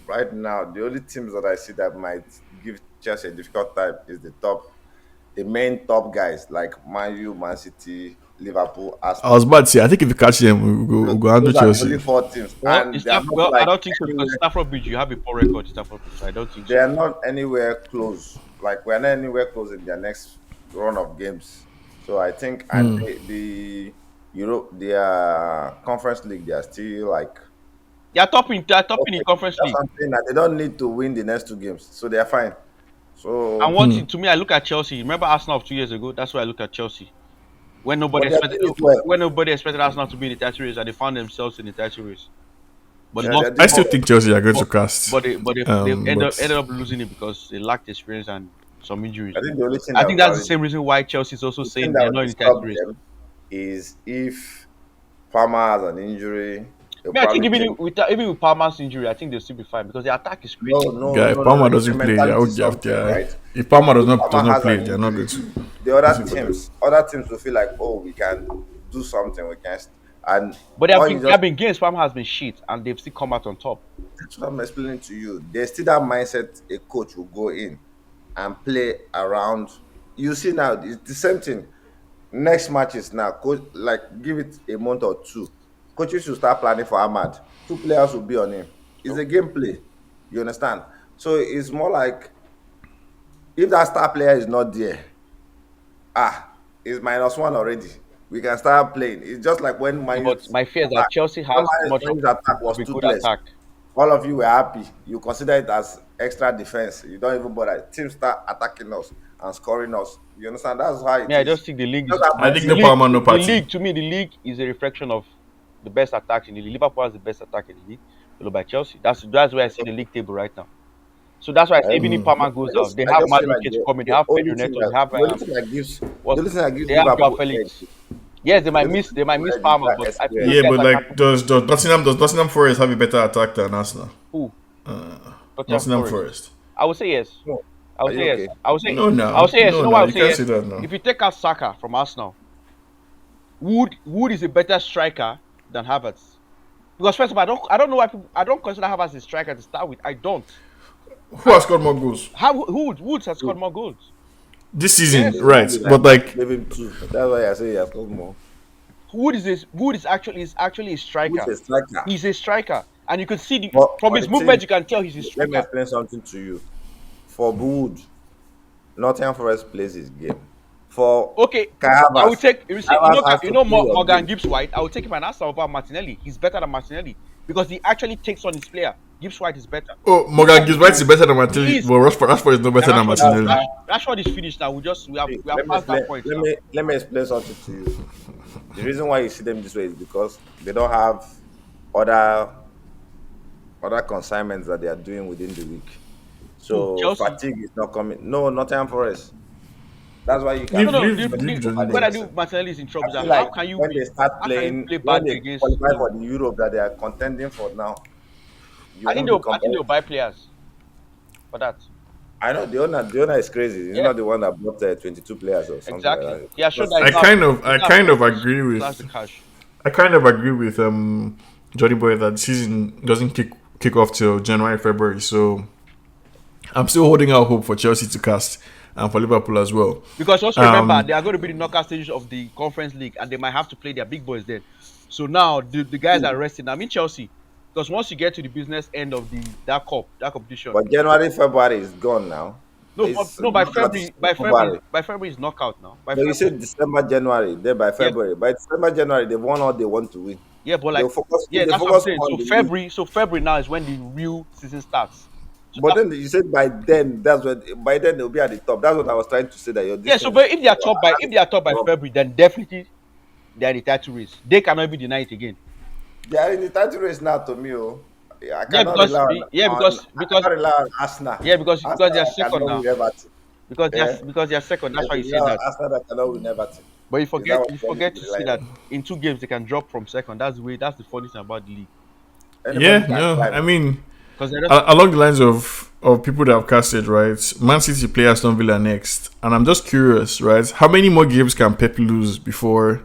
the only teams that I see that might give Chelsea a difficult time is the main top guys like Man U, Man City, Liverpool, I was Arsenal. about to say, I think if you catch them, we'll go handle Those are the only Chelsea. four teams, Well, and they are not I like don't think so, because anywhere. Stafford Bridge, you have a poor record. Stafford Bridge, so I don't think They so. are not anywhere close. Like we're not anywhere close in their next run of games. So I think, and the Europe, their Conference League, they are still like They're topping in okay. Conference That's League. something that they don't need to win the next two games, so they are fine. And So, one thing, to me, I look at Chelsea. Remember Arsenal of 2 years ago? That's why I look at Chelsea. When but they are doing it well. nobody expected Arsenal to be in the title race, and they found themselves in the title race. But they Yeah, they lost. are I doing still well. think Chelsea are going But to cast. they But ended up losing it because they lacked experience and some injuries. I think the only thing I that will think that's the probably same reason why Chelsea is also the thing saying that they're will not in the title disturb race. them is if Palmer has an injury, they'll I think probably change. even with Palmer's injury, I think they'll still be fine because the attack is No, crazy. no, guy, if no, no, no. Palmer It's a doesn't play, they are mentality okay after. something, right? If Palmer does If not Palmer has play, an they are not injury, going to. the other teams will feel like, oh, we can do something, we can, and But all you there just have been games Palmer has been shit and they've still come out on top. that's what I'm explaining to you. There's still that mindset a coach will go in and play around. You see now, it's the same thing. Next matches now, coach like give it a month or two. Coaches should start planning for Ahmad. Two players will be on him. It's a gameplay. You understand? So it's more like if that star player is not there, it's -1 already. We can start playing. It's just like when No, Man but U's my fear is that attack. Chelsea When has too much Man U's attack of was a good toothless. attack. All of you were happy. You consider it as extra defense. You don't even bother. Teams start attacking us and scoring us. You understand? That's how it Yeah, I is. just think the league Just is that I think the no mindset. league. Palmer, no The party. league to me, the league is a reflection of the best attack in the league. Liverpool has the best attack in the league, followed by Chelsea. That's where I see the league table right now. So that's why I say even if Palmer goes out, they I have just feel like Madueke to come in. They have Pedro Neto. They have the only thing that gives what the only thing that gives they have Joao Liverpool edge Felix. Yes, You know, they might miss where the Palmer, track but those Yeah, experience. guys but are like, capable. does Nottingham Forest have a better attack than Arsenal? Who? Nottingham Nottingham Forest. Forest. I would say yes. No, I are would you say yes. okay? I would say yes. You No, know why now I would you say can't yes? say that now. If you take out Saka from Arsenal, Wood is a better striker than Havertz. Because first of all, I don't know why people I don't consider Havertz a striker to start with. I don't. Who has scored more goals Woods has scored more goals. this season? Yes. Right, Exactly, like but that. like, Gave him two. That's why I say he has scored more. Wood is actually a Who's striker. a striker? He's a striker. And you could see from But his the thing, movement you can tell he's a let me striker. explain something to you. For Wood, Nottingham Forest plays his game. For Okay, Kai I would Havertz, take Havertz has to play your Morgan game. Gibbs White. I would take him an Arsenal over Martinelli. He's better than Martinelli because he actually takes on his player. Gibbs White is better. oh, Look Morgan at Gibbs him. White is better than He Martinelli. is. Well, Rashford is not better than Rashford is That's Martinelli. how. Rashford is finished now. See, We have let me passed explain. that point Let now. me let me explain something to you. The reason why you see them this way is because they don't have other consignments that they are doing within the week. Who? So Chelsea. fatigue is not coming. No, Nottingham Forest. That's why you No, Leave, can no. put leave, leave Johnny What there. I Fernandes. do, Martinelli is in I trouble. That feel like when they start how can you playing, play when badly they against qualify for Fulham? the Europe that they are contending for now, you won't be I think they'll competitive. buy players for that. I know the owner is crazy. He's Yeah, not the one that bought 22 players or something like exactly. that. He has shown that Just, he's I not kind afraid of to agree slash the with cash. I kind of agree with Johnny Boy that the season doesn't kick off till January, February. So I'm still holding out hope for Chelsea to cast and for Liverpool as well. Because also remember, Um, they are going to be the knockout stages of the Conference League, and they might have to play their big boys then. So now the guys are resting. I mean Chelsea, because once you get to the business end of that competition, but January, February is gone now. no, It's no, by knockout February, is February. Is knockout now. By No, you February, said December, January, then by yes, February. By December, January, they've won all they want to win. yeah, but They'll like, focus yeah, if they that's what I'm focus saying. more on the league. So February now is when the real season starts. So But that, then you said by then, that's when by then they'll be at the top. That's what I was trying to say that your yeah, this so thing is but if they are top by February, then definitely they are in the title race. They cannot be denied again. they are in the title race now to me. Oh. Yeah, I Yeah, cannot rely I cannot rely on Arsenal. because they are Arsenal that second cannot now. win Everton. Yeah. Because they are second. I That's why you say rely on that. Arsenal that cannot win Everton. But Is that what you you want me forget to to rely see that on? in 2 games they can drop from second. That's the funny thing about the league. Anybody yeah, can no, climb. I mean, Because they just along the lines of people that have casted, right? Man City play Aston Villa next, and I'm just curious, right? How many more games can Pep lose before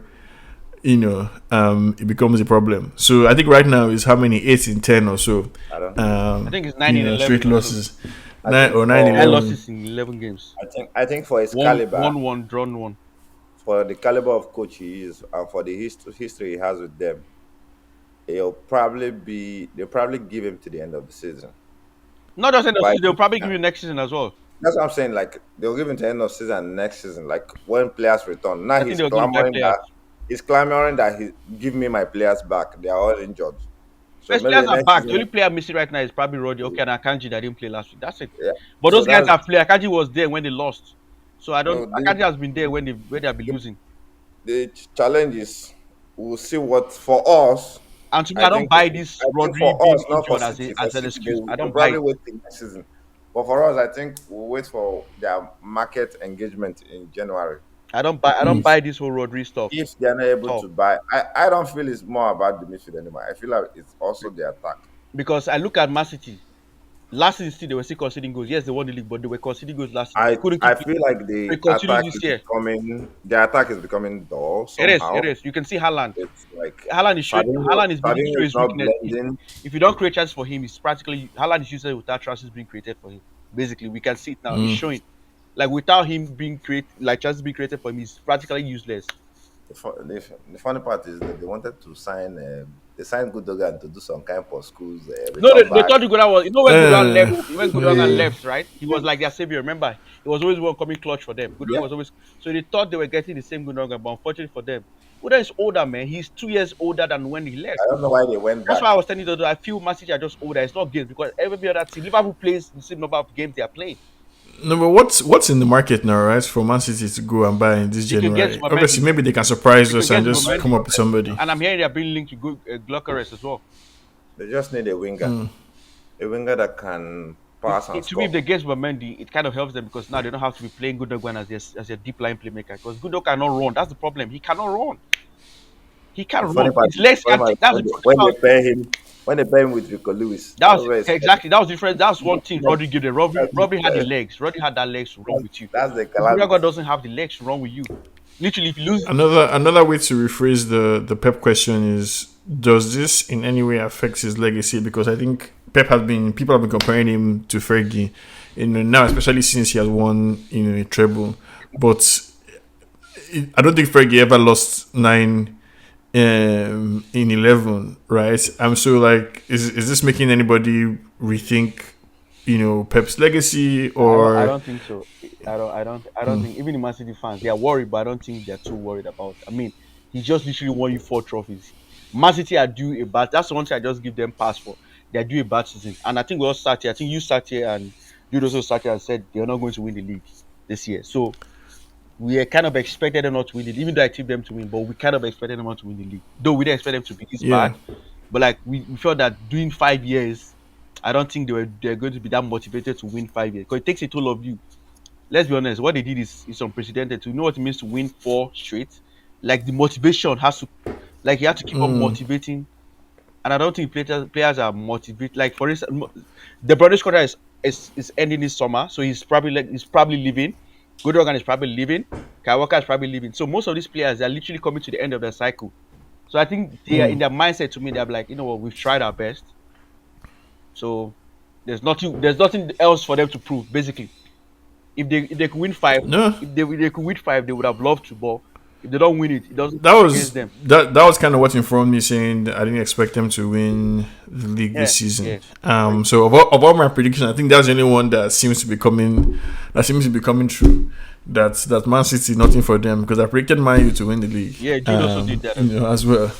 it becomes a problem? So I think right now is how many 8 in 10 or so. I don't know. I think it's 9 in 11 Straight or so. losses, I nine think or 9 for 9 11. losses in 11 games. I think for his One caliber, one one drawn one. for the caliber of coach he is, and for the history he has with them, they'll probably give him to the end of the season. Not just end of But I season, they'll think probably give you next season as well. that's what I'm saying. Like they'll give him to the end of season next season. Like when players return. Now I think they'll give him players. he's clamoring that he give me my players back. They are all injured. So Best maybe players the are next back. The only season, player missing right now is probably Roddy. Okay, and Akanji that didn't play last week. That's it. yeah. But So those guys that's have played. Akanji was there when they lost. So I don't. no, Akanji has been there when they have been the, losing. the challenge is we'll see what for us. And to me, I I don't think buy this for Rodri being us, not for injured City. For as an City, excuse. I they'll don't buy probably it wait till next season. But for us, I think we'll wait for their market engagement in January. I don't buy this whole Rodri stuff If they are not able at to all. buy, I don't feel it's more about the midfield anymore. I feel like it's also the attack. Because I look at Man City. Last season still they were still conceding goals. Yes, they won the league, but they were conceding goals last season. They I couldn't keep I it. feel like They continue this year. the attack is becoming dull It is. somehow. It is. You can see Haaland. It's like Haaland is beginning to show Fabinho is his not weakness. blending. If you don't create chances for him, it's practically Haaland is useless without chances being created for him. Basically, we can see it now. It's showing. Like without him being chances being created for him, he's practically useless. The funny part is that they wanted to sign. They signed Gundogan to do some kind of schools No, return they back. thought Gudogan was. You know when Gudogan left, when Gudogan Yeah. left, right? He was like their savior. Remember, he was always one coming clutch for them. Gudogan Yeah, was always. So they thought they were getting the same Gudogan, but unfortunately for them, Gudogan is older, man. He's 2 years older than when he left. I don't know why they went That's back. why I was telling you that I feel Man City are just older. It's not games because every other team, Liverpool plays the same number of games they are playing. No, but what's in the market now, right? For Man City to go and buy in this They can get January. Zubimendi. Obviously, maybe they can surprise They us can and get just Zubimendi. come up with somebody. And I'm hearing they're being linked to Gluckerus as well. They just need a winger, that can pass and To me, if score. they get Zubimendi, it kind of helps them because now they don't have to be playing Gundogan as their deep line playmaker because Gundo cannot run. That's the problem. He cannot run. He can't The funny run. part His is, legs can't take. That's the funny part. when they pair him with Rico Lewis, That that's was where it's exactly that was different. That's one thing that's, Rodri gave them. Rodri had the legs. Rodri had that legs to run with you. that's the Ibrahim calamity. doesn't have the legs to run with you. Literally, if you lose, Another way to rephrase the Pep question is: does this in any way affect his legacy? Because I think people have been comparing him to Fergie, now especially since he has won a treble. But I don't think Fergie ever lost 9 in 11, right? So like, is this making anybody rethink Pep's legacy I or? don't think so. I don't think even the Man City fans they are worried, but I don't think they're too worried about. I mean, he just literally won you 4 trophies. Man City are due a bad. That's the one thing I just give them pass for. They're due a bad season, and I think we all sat here. I think you sat here and you also sat here and said they're not going to win the league this year. So we kind of expected them not to win it, even though I tipped them to win. But we kind of expected them not to win the league, though we didn't expect them to be this Yeah. bad. But like we felt that doing 5 years, I don't think they're going to be that motivated to win 5 years because it takes a toll of you. Let's be honest, what they did is unprecedented. To know what it means to win 4 straight, like the motivation has to, like you have to keep on motivating. And I don't think players are motivated. Like for instance, the British contract is ending this summer, so he's probably leaving. Gundogan is probably leaving. Kyle Walker is probably leaving. So most of these players are literally coming to the end of their cycle. So I think they are in their mindset. To me, they're like, you know what, we've tried our best. So there's nothing else for them to prove. Basically, if they could win 5, No. if they could win 5, they would have loved to. But if they don't win it, it doesn't That count was against them. that was kind of what informed me saying that I didn't expect them to win the league Yeah, this season. yeah. So of all my predictions, I think that's the only one that seems to be coming true. That Man City nothing for them because I predicted Man U to win the league. Yeah, Jude also did that. As well.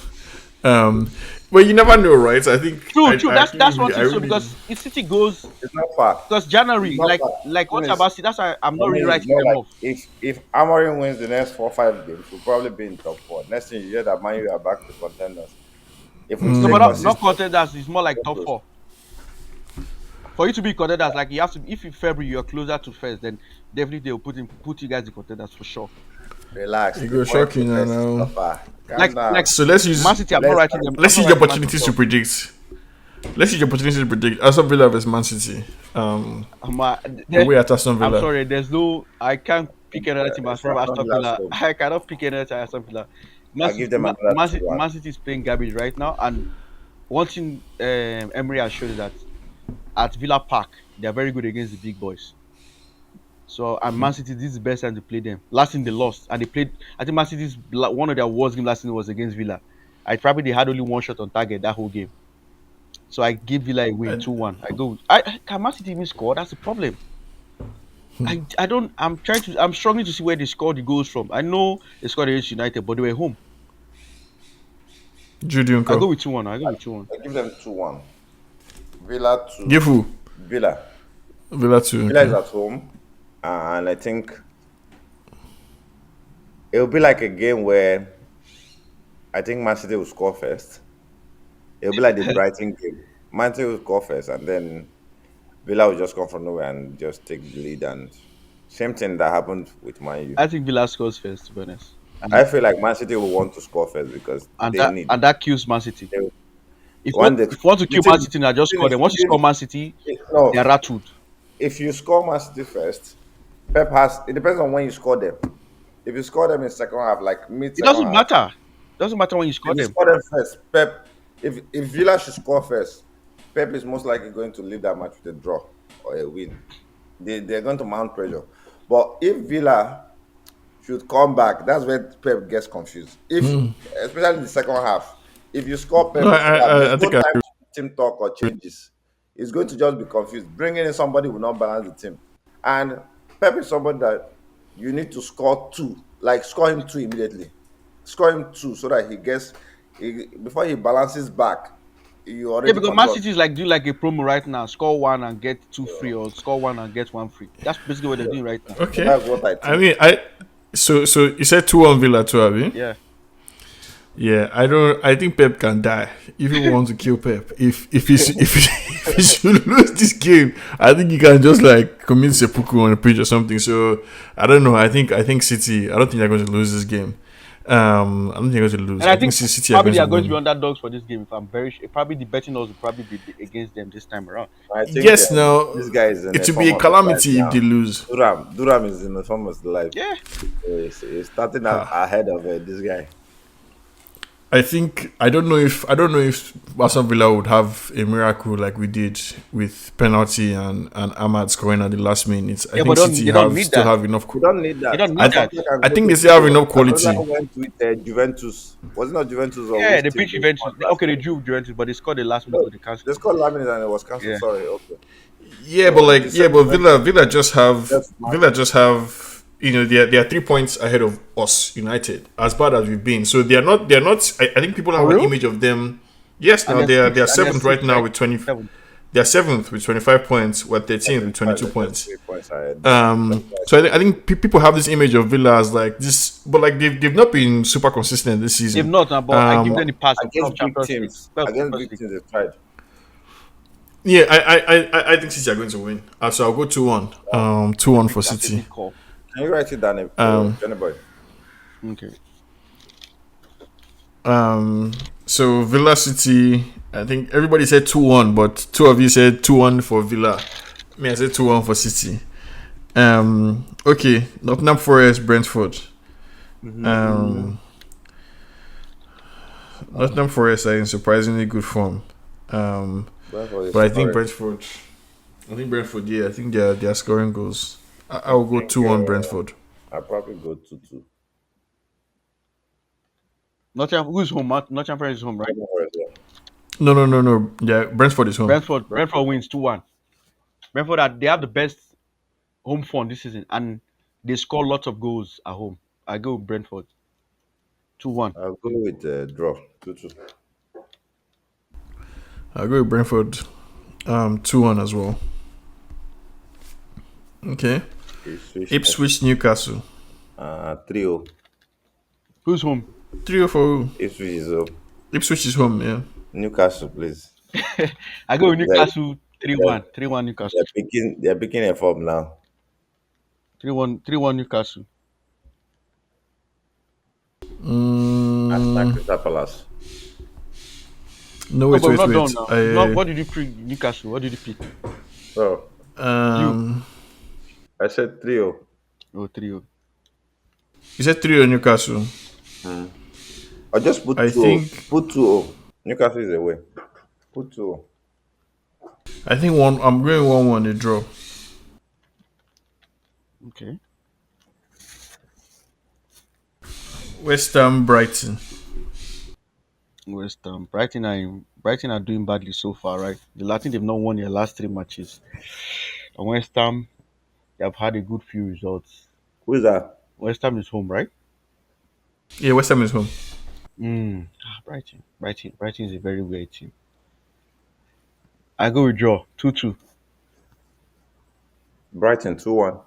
But you never know, right? I think True. I That's one really- thing. I So really- because if City goes, It's not far. because January, It's not like far. what Thing is, about City? That's why I'm not I really mean, writing more them like off. if Amorim wins the next 4-5 games, we'll probably be in top 4. Next thing you hear that Man U are back to contenders. If we No, stay but not consistent, contenders. It's more like top 4. For you to be contenders, like you have to. If in February you're closer to first, then definitely they'll put you guys in contenders for sure. relax. It The goes point shocking to first is now. not far. Calm Like down. like So let's use Man City, I'm not writing them. let's I'm use not the writing Man opportunities City to predict. Let's use the opportunity to predict Aston Villa versus Man City. off. Away at Aston I'm Villa. sorry. I can't pick another team as It's from not Aston Villa's Villa. home. I cannot pick another team as Aston Villa. I'll give them another 2-1. Man City is playing garbage right now, and one thing Emery has shown is that at Villa Park they are very good against the big boys. So and Man City, this is the best time to play them. Last thing they lost, and they played. I think Man City's one of their worst games last season was against Villa. They had only one shot on target that whole game. So I give Villa a win 2-1. I go. Can Man City even score? That's the problem. I don't. I'm struggling to see where they scored the goals from. I know they scored against United, but they were home. Judy I go Uncle. with 2-1. I go with 2-1. I give them 2-1. Villa to Give who? Villa. Villa 2. Villa is Okay. at home, and I think it'll be like a game where I think Man City will score first. It'll be like the Brighton game. Man City will score first, and then Villa will just come from nowhere and just take the lead. And same thing that happened with Man U. I think Villa scores first, to be honest. I feel like Man City will want to score first because And they need. that kills Man City. They, If One you day- want to kill the Man thing- City, now just the score thing them. is- Once you score Man City, no, they're rattled. if you score Man City first, Pep has. It depends on when you score them. If you score them in second half, like mid It second doesn't half, matter. Doesn't matter when you score if you them. score them first, Pep. If Villa should score first, Pep is most likely going to leave that match with a draw or a win. They're going to mount pressure. But if Villa should come back, that's where Pep gets confused. Especially in the second half, if you score Pep, No, there's I think no I time to team talk or changes. He's going to just be confused. Bringing in somebody will not balance the team. And Pep is somebody that you need to score 2, like score him 2 immediately. Score him 2 so that before he balances back, you already Yeah, because Man control. City is like doing like a promo right now. Score 1 and get 2 free, or score 1 and get 1 free. That's basically what they're doing right now. Okay. That's what I think. I mean, so you said 2-1 Villa too, Abby? Yeah. Yeah, I think Pep can die if he wants to kill Pep. If he should lose this game, I think he can just like commit seppuku on a pitch or something. So I don't know. I think City. I don't think they're going to lose this game. I don't think they're going to lose. And I I think think City are probably going they to are going to be win. underdogs for this game. If I'm very sure, probably the betting odds will probably be against them this time around. I think Yes, now this guy is in it a will be form a of his life calamity if now. they lose. Duram is in the form of his life. Yeah. He's starting out Ha. ahead of this guy. I don't know if Aston Villa would have a miracle like we did with penalty and Ahmad scoring at the last minute. I Yeah, but think don't City they don't have need still that. have enough. You don't need They that. don't need I that. Aston can I go think to they still have enough Aston Villa quality. went with Juventus. Was it not Juventus or Yeah, which they team beat they Juventus. won last Okay, they year? drew Juventus, but they scored the last minute No, goal. They they cancelled. scored Lamine and it was cancelled. Yeah. Sorry, okay. Yeah, but So the same Villa Juventus Villa just have just match. Villa just have they are 3 points ahead of us United as bad as we've been. So they are not. I think people have For an real? image of them. Yes, And now they're they are six. And they're seventh right six, now right? with 20. Seven. They are seventh with 25 points. We're 13th with 22 They're just points. 3 points ahead. So I think people have this image of Villa as like this, but like they've not been super consistent this They've season. not, but I give them the pass of Against big Champions League. teams, Well, against Champions big League. teams, they tried. Yeah, I think City are going to win. So I'll go 2-1. 2-1 for That's a City. big call. Can you write it down, anybody? Okay. So Villa City, I think everybody said 2-1, but two of you said 2-1 for Villa. Me, I said 2-1 for City. Okay, Nottingham Forest, Brentford. Nottingham Forest are in surprisingly good form. Brentford is But I think sorry. Brentford, yeah, I think they are scoring goals. I will go think, 2-1 Brentford. I'll probably go 2-2. Nottingham, who's home? Nottingham Forest is home, right? Nottingham Forest, yeah. No. Yeah, Brentford is home. Brentford wins 2-1. They have the best home form this season, and they score lots of goals at home. I go with Brentford 2-1. I'll go with draw 2-2. I'll go with Brentford 2-1 as well. Okay. Ipswich, Newcastle. 3-0. Who's home? 3-0 for who? Ipswich is up. Ipswich is home, yeah. Newcastle, please. I go with They're, Newcastle 3-1. 3-1 Newcastle. they're picking a form now. 3-1 Newcastle. Arsenal Crystal Palace. No, Oh, wait. but we're not done now. I, What did you pick? Newcastle. What did you pick? So um, I said 3-0. Oh, 3-0. you said 3-0 Newcastle. Or just put I 2-0. think Put 2-0. Newcastle is away. Put 2-0. I'm going 1-1 a draw. Okay. West Ham, Brighton. West Ham. Brighton are doing badly so far, right? I think they've not won their last 3 matches. And West Ham, they have had a good few results. Who is that? West Ham is home, right? Yeah, West Ham is home. Brighton is a very weird team. I go with draw 2-2. Brighton 2-1.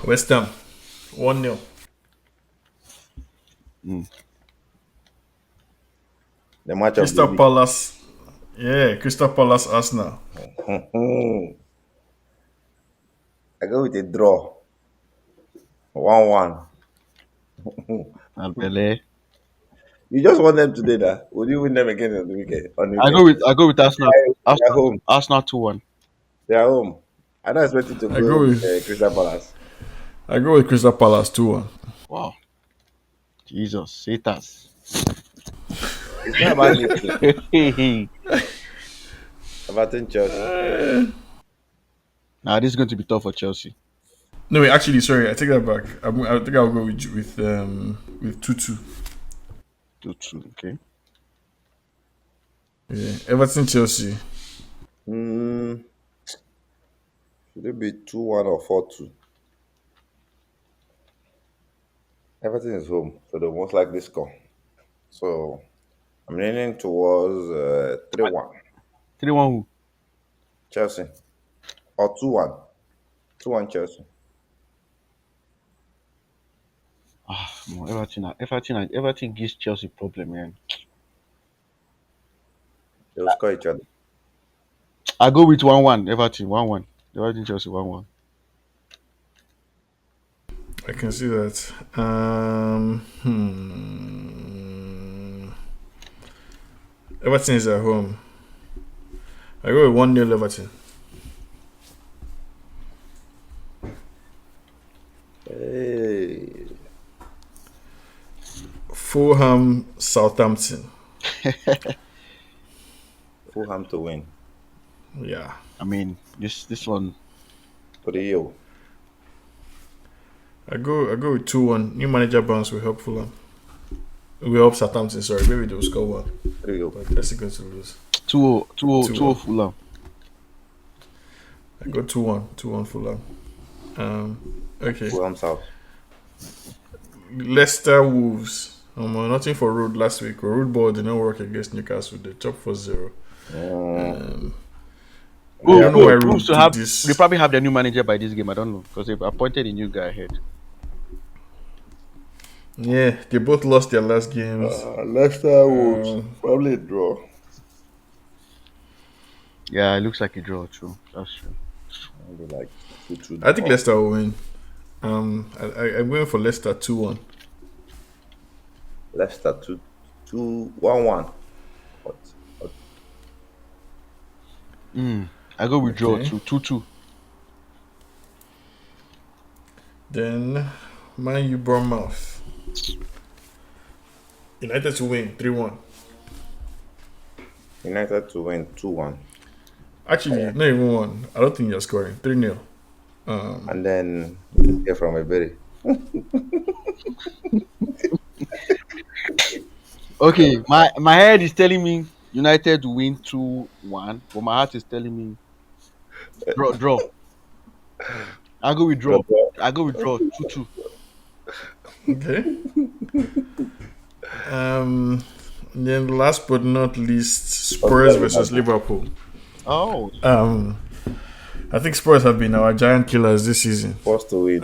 West Ham 1-0. The match of the Crystal week. Palace. Yeah, Crystal Palace, Arsenal. I go with a draw. 1-1. And Bele. You just won them today, that. Would you win them again on the weekend? I go with Arsenal. They're home. Arsenal 2-1. They're home. I don't expect you to I go go with with Crystal Palace. Crystal Palace 2-1. Wow. Jesus, Satas. It's not about you. Hey. Everton Chelsea. Now this is going to be tough for Chelsea. No, wait, actually, sorry, I take that back. I think I'll go with 2-2. 2-2. Okay. Yeah, Everton, Chelsea. Should it be 2-1 or 4-2? Everton is home, so they most likely score. So I'm leaning towards 3-1 3-1 who? Chelsea or 2-1. 2-1 Chelsea. No, Everton gives Chelsea problem, man. They'll score each other. I go with 1-1. Everton 1-1. Everton Chelsea 1-1. I can see that. Everton is at home. I go with 1-0 Everton. Hey. Fulham, Southampton. Fulham to win. Yeah. I mean, this one. For the you. I go with 2-1. New manager bounce will help Fulham. We help Southampton, sorry. Maybe they'll score one. For the you. But they're still going to lose. 2-0 2-0. Fulham. I go 2-1. 2-1 Fulham. Okay. Fulham South. Leicester Wolves. Nothing for Road last week. Road ball did not work against Newcastle. They chopped 4-0. I don't know why Road Wolves to did have. this. They probably have their new manager by this game. I don't know because they've appointed a new guy ahead. Yeah, they both lost their last games. Leicester Wolves. Probably a draw. Yeah, it looks like a draw. True, that's true. Maybe like 2-2. I think Leicester will win. I'm going for Leicester 2-1. Leicester 2-1-1. What? I go with draw Okay. 2-2. Then Man U Bournemouth. United to win 3-1. United to win 2-1. Actually, not even one. I don't think you're scoring 3-0. And then get from a berry. Okay, my head is telling me United to win 2-1, but my heart is telling me draw. I go with draw. I go with draw 2-2. Okay. Then last but not least, Spurs versus Liverpool. Oh, I think Spurs have been our giant killers this season. Forced to win.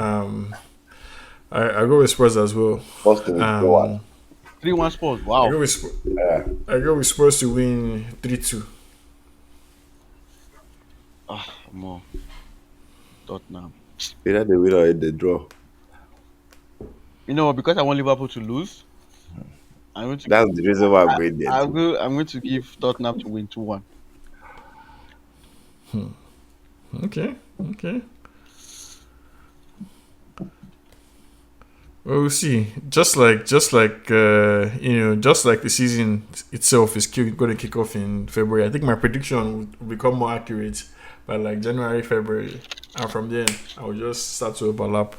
I go with Spurs as well. Forced to win 2-1. 3-1 Spurs. I Wow. go with Yeah. I go with Spurs to win 3-2. More. Tottenham. Either the winner or the draw. You know what? Because I want Liverpool to lose, I'm going to. That's the reason why I'm going there. I'm going to give Tottenham to win 2-1. Okay. Well, we'll see. Just like just like the season itself is going to kick off in February. I think my prediction will become more accurate by like January, February, and from then I will just start to overlap.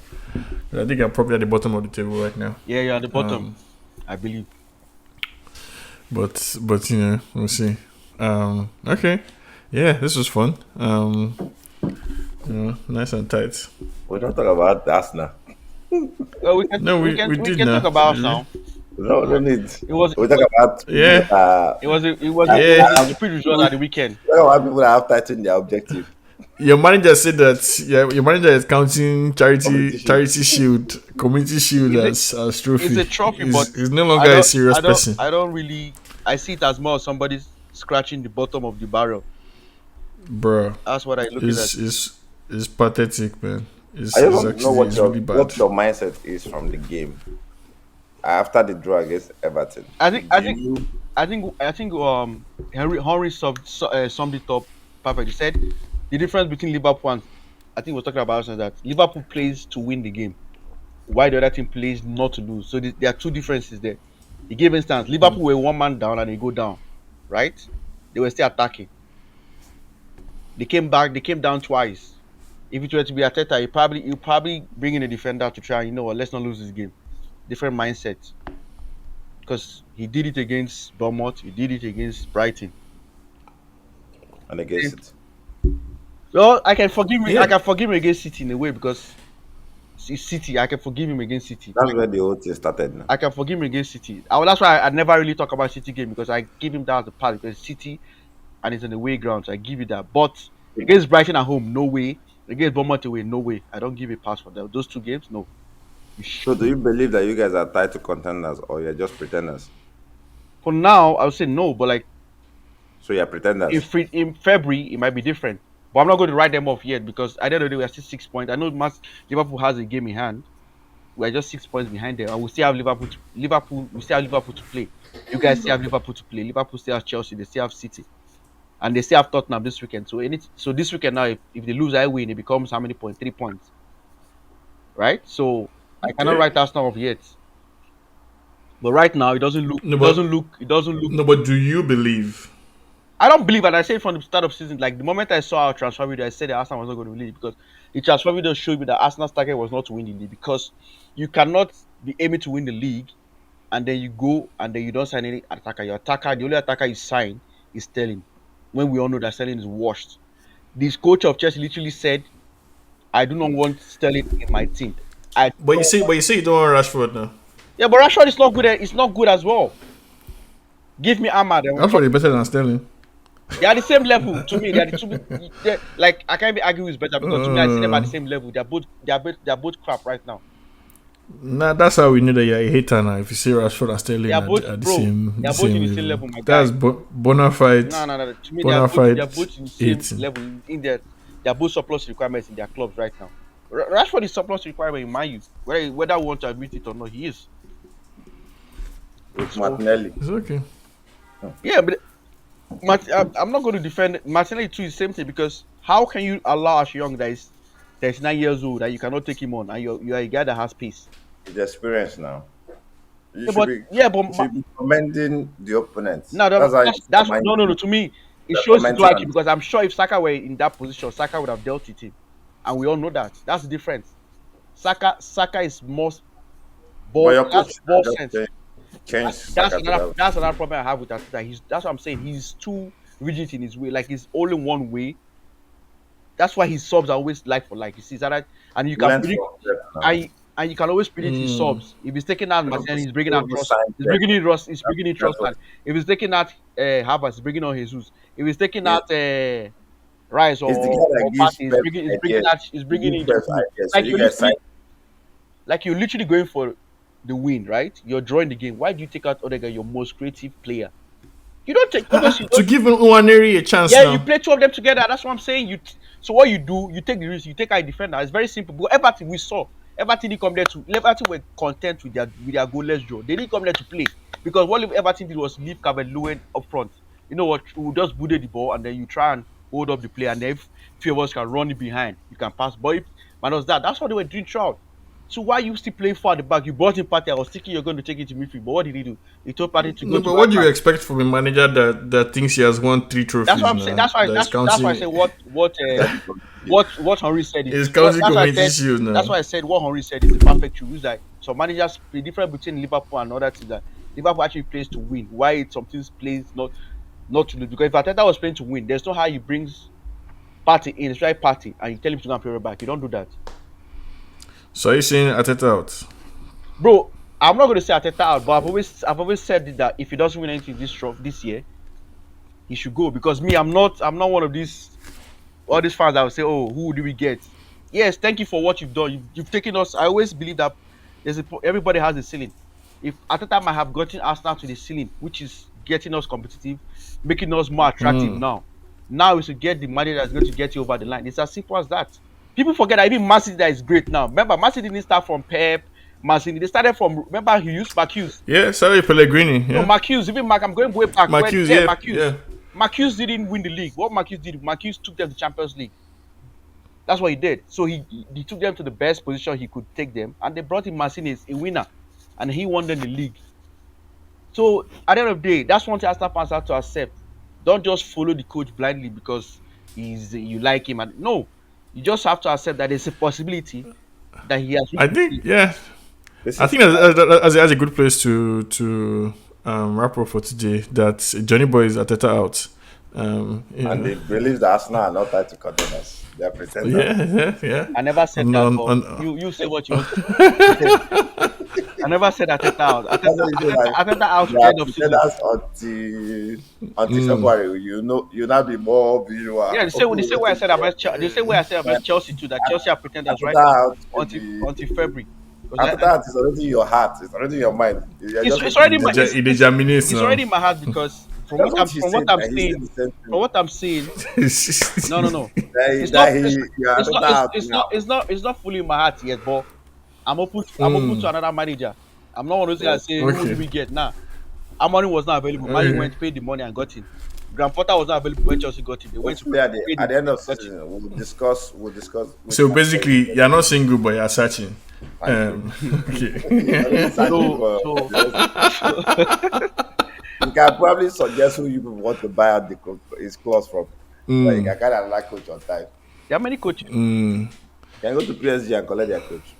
I think I'm probably at the bottom of the table right now. Yeah, you're at the bottom. I believe. But we'll see. Okay. Yeah, this was fun. Nice and tight. We're not talking about Arsenal. Well, we can. No, we we can did talk now. about now. No need. It was. We're talking about Yeah. It was a Yeah. stupid result at the weekend. we're talking about people that have tightened their objective. Your manager said that your manager is counting Community charity shield, community shield It's as trophy. It's a trophy, but He's no longer a serious person. I don't really. I see it as more somebody scratching the bottom of the barrel. Bro, That's what I look at. it's pathetic, man. It's I just want to know actually it's really bad. what your mindset is from the game after the draw against Everton. I think Henry summed it up perfect. He said the difference between Liverpool and I think we're talking about Arsenal that Liverpool plays to win the game, while the other team plays not to lose. So there are two differences there. He gave instance Liverpool were one man down and they go down, right? They were still attacking. They came back. They came down twice. If it were to be Arteta, you probably bring in a defender to try. Let's not lose this game. Different mindset, because he did it against Bournemouth. He did it against Brighton. And against it. Well, I can forgive him. Yeah. I can forgive him against City in a way because it's City. I can forgive him against City. That's where the whole thing started now. I can forgive him against City. That's why I never really talk about City game because I give him that as a part because City and it's on the away ground. So I give you that. But against Brighton at home, no way. Against Bournemouth away, no way. I don't give a pass for them. Those two games, no. So do you believe that you guys are tied to contenders or you're just pretenders? For now, I would say no. But like So you're pretenders. in February, it might be different. But I'm not going to write them off yet because I don't know they are still 6 points. I know Liverpool has a game in hand, We're just 6 points behind them, and we still have Liverpool. Liverpool, we still have Liverpool to play. You guys still have Liverpool to play. Liverpool still have Chelsea. They still have City, and they still have Tottenham this weekend. So this weekend now, if they lose, I win. It becomes how many points? 3 points, right? So I cannot Okay. write Arsenal off yet. But right now, it doesn't look. No, It but doesn't look. It doesn't look. no, but do you believe? I don't believe, and I said from the start of season, like the moment I saw our transfer video, I said that Arsenal was not going to win it because the transfer video showed me that Arsenal's target was not to win the league because you cannot be aiming to win the league and then you go and then you don't sign any attacker. Your attacker, the only attacker you sign is Sterling. When we all know that Sterling is washed. This coach of Chelsea literally said, "I do not want Sterling in my team." I don't But you say you don't want Rashford now. Yeah, but Rashford is not good. It's not good as well. Give me Ahmad. And we'll Rashford talk. is better than Sterling. They are the same level to me. They are the two. Like I can't be argue who's better because to me I see them at the same level. They're both crap right now. Nah, that's how we know that you're a hater now. If you see Rashford and They Sterling are both at the bro. same They are the both same in the same level, level, my that's guy. bona fide No, no, no. To me, bona they fide are both in the same hating. level. In their They are both surplus requirements in their clubs right now. Rashford is surplus requirement in Man U. Whether we want to admit it or not, he is. with So Martinelli. It's okay. yeah, but I'm not going to defend Martinelli too. Is the same thing because how can you allow Ash Young that is 39 years old that you cannot take him on and you're a guy that has pace? He's experienced now. You Yeah, should but be yeah, but you should be commending the opponents. no, That's how you that's mind no, no, no. To me, it the shows his commenting loyalty on. because I'm sure if Saka were in that position, Saka would have dealt with him, and we all know that. That's the difference. Saka is more But ball. your That's coach ball should sense. just change That's Saka to another. that. That's another problem I have with Arteta. That's what I'm saying. He's too rigid in his way. Like he's only one way. That's why his subs are always like for like. You see that, and you can Learn predict. from Pep now. And you can always predict his subs. If he's taking out Martial, he's bringing out Who Trust. signed He's Pep? bringing in Ross. He's bringing in That's Trust. what If he's taking out Havertz, he's bringing on Jesus. If he's taking is. out Rice He's the guy or that gives Partey, Pep he's bringing ideas. out. He's He bringing gives in Pep Doku. ideas. So Like you you're guys sign. literally, going for the win, right? You're drawing the game. Why do you take out Odegaard, your most creative player? You don't take because you To don't. give Nwaneri a chance Yeah, you now. play two of them together. That's what I'm saying. So what you do, you take the risk. You take out a defender. It's very simple. But Everton, we saw Everton didn't come there to. Everton were content with their goalless draw. They didn't come there to play because what Everton did was leave Calvert Lewin up front. You know what? We just booted the ball and then you try and hold up the play, and then if few of us can run it behind, you can pass. But if minus that, that's what they were doing throughout. So why you still playing far at the back? You brought in Partey. I was thinking you're going to take it to midfield, but what did he do? He told Partey to go No, to but right what do back. you expect from a manager that thinks he has won 3 trophies That's what I'm saying. now? That is That's why I counting say what Henry said is is counting that's why I community said shield that's now. why I said what Henry said is the perfect truth. Is that some managers the difference between Liverpool and other teams that Liverpool actually plays to win. Why some teams plays not to lose? Because if Arteta was playing to win, there's no how he brings Party in, it's right Party, and you tell him to go and play right back. You don't do that, So are you saying Arteta out? bro. I'm not going to say Arteta out, but I've always said that if he doesn't win anything this year, he should go. Because me, I'm not one of these all these fans that will say, "Oh, who do we get?" Yes, thank you for what you've done. You've taken us. I always believe that everybody has a ceiling. If Arteta might have gotten Arsenal to the ceiling, which is getting us competitive, making us more attractive now we should get the money that's going to get you over the line. It's as simple as that. People forget that even Man City that is great now. Remember, Man City didn't start from Pep. Man City, they started from, remember Hughes, Mark Hughes. Yeah, sorry Pellegrini. No, Yeah, Mark Hughes, even Mark, I'm going way back. Marquinhos. Yeah, Yeah, Mark Hughes. yeah. Mark Hughes didn't win the league. What Mark Hughes did, Mark Hughes took them to Champions League. That's what he did. So he took them to the best position he could take them, and they brought in Martinez, a winner, and he won them the league. So at the end of the day, that's one thing Arsenal fans have to accept. Don't just follow the coach blindly because you like him, and no, you just have to accept that there's a possibility that he has. I think yeah. This I is think that's a good place to wrap up for today. That Johnny Boy is Arteta out. You and know. they believe that Arsenal are not tied to contenders. They are pretenders. Yeah. I never said On- that, on- but you say what you want to say. I never said Arteta out. That's what you say, like, Arteta out they at the are end of season. pretenders until February. You now be more visual. Yeah, the same way I said about the same way I said about Chelsea too. That Chelsea are pretenders right Arteta now out will be- until February. 'Cause After that, it's already in your heart. It's already in your mind. You're just it's already looking my at it. It germinates it's now. already in my heart because from That's what what he said, I'm and he saying, said the same thing. from what I'm saying, no. That It's that not. he, It's, you are it's Arteta not. out It's now. not. It's not. It's not fully in my heart yet. But I'm open to another manager. I'm not one of those Yeah. guys say who do Okay. we get now. Amorim was not available. Mali Okay. went paid the money and got him. Graham Potter was not available when Chelsea got him. They went to Hopefully paid the at the end money of and got him. season we'll discuss which So manager is basically, better. you're not single, but you're searching. Thank you. You're already Okay. searching So for so the you can probably suggest who you want to buy out his clause from. So you can kind of like coach on time. there are many coaches. You can go to PSG and collect their coach.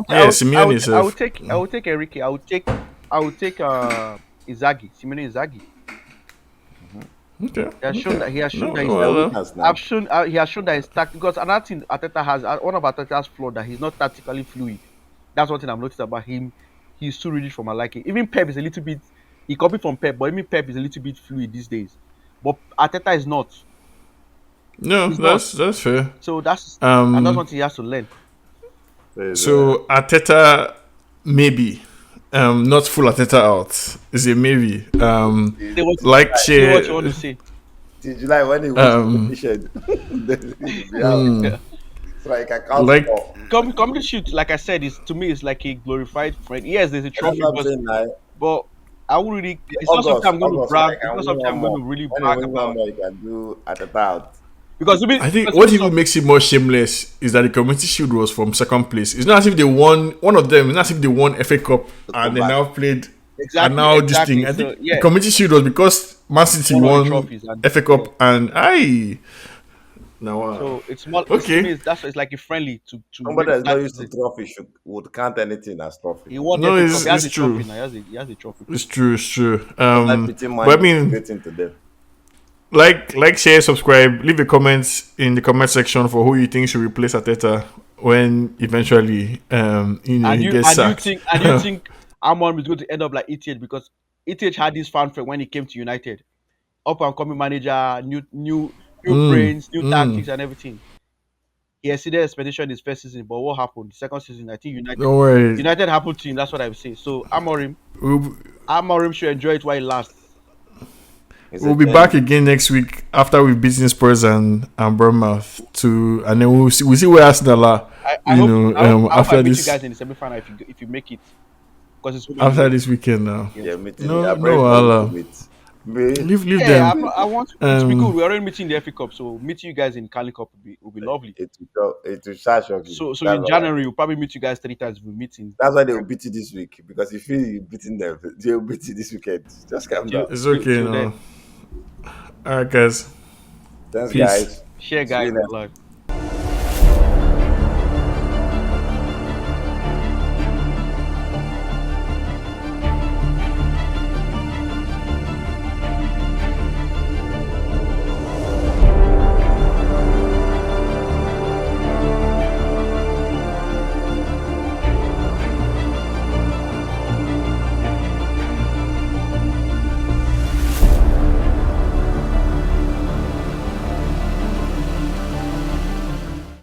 Yeah, Simeone itself. I would take Enrique. I would take Izagi. Simone Izagi. Okay. Okay. He has shown No, that no, he's Their well, weakness now. I've shown he has shown that he's tactical because another thing Arteta has one of Arteta's flaw that he's not tactically fluid. That's one thing I've noticed about him. He's too rigid for my liking. Even Pep is a little bit he copied from Pep, but even Pep is a little bit fluid these days. But Arteta is not. no, He's not. that's fair. So that's one Um, thing he has to learn. There's, so Arteta maybe, not full Arteta out is a maybe. Say what Like say what you share, want to say. till July when he was competition, then he'll be out. So I can count like for. Community Shield, like I said, is to me is like a glorified friend. Yes, there's a That's trophy, what I'm saying now. but I would really. It's not something August, I'm going to August, brag. like It's I not win something one I'm going more. to really When you brag win one about more, you can do at the out. because I think what because even makes it more shameless is that the community shield was from second place. It's not as if they won one of them. It's not as if they won FA Cup and they back. now played and exactly now this thing. I so think the yeah, community shield was because Man City one of the won trophies and FA yeah. Cup and I now So it's more to me. okay. It's like a friendly to Somebody really that's not start used to season. trophy would count anything as trophy. He won the No, FA Cup. He has it's a trophy true. now. He has a trophy. It's true. It's true. Just like beating Man But I U is a mean, great thing to them. share, subscribe, leave a comment in the comment section for who you think should replace Arteta when eventually he gets sacked. And you think Amon is going to end up like Etihad because Etihad had this fanfare when he came to United, up and coming manager, new brains, new tactics and everything. He exceeded expectation his first season, but what happened? The second season, I think Don't worry. United happened to him. That's what I would say. So We'll, Amorim should enjoy it while it lasts. It's a we'll be journey. back again next week after we've beaten Spurs and Bournemouth and then we'll see where Arsenal are. I hope I After meet you this guys in the semi-final if you make it because it's after this weekend now. Yeah, meeting. No, Yeah, no, Allah. Leave yeah, them. I want it to be good. We're already meeting the FA Cup, so meeting you guys in Cali Cup will be lovely. It will start shocking. So That's in all. January we'll probably meet you guys 3 times. We'll meet in That's why they will beat you this week because if you beating them, they will beat you this weekend. Just calm down. It's okay till now. then. Alright guys. Thanks, Peace. guys. Share See you guys. next Lord.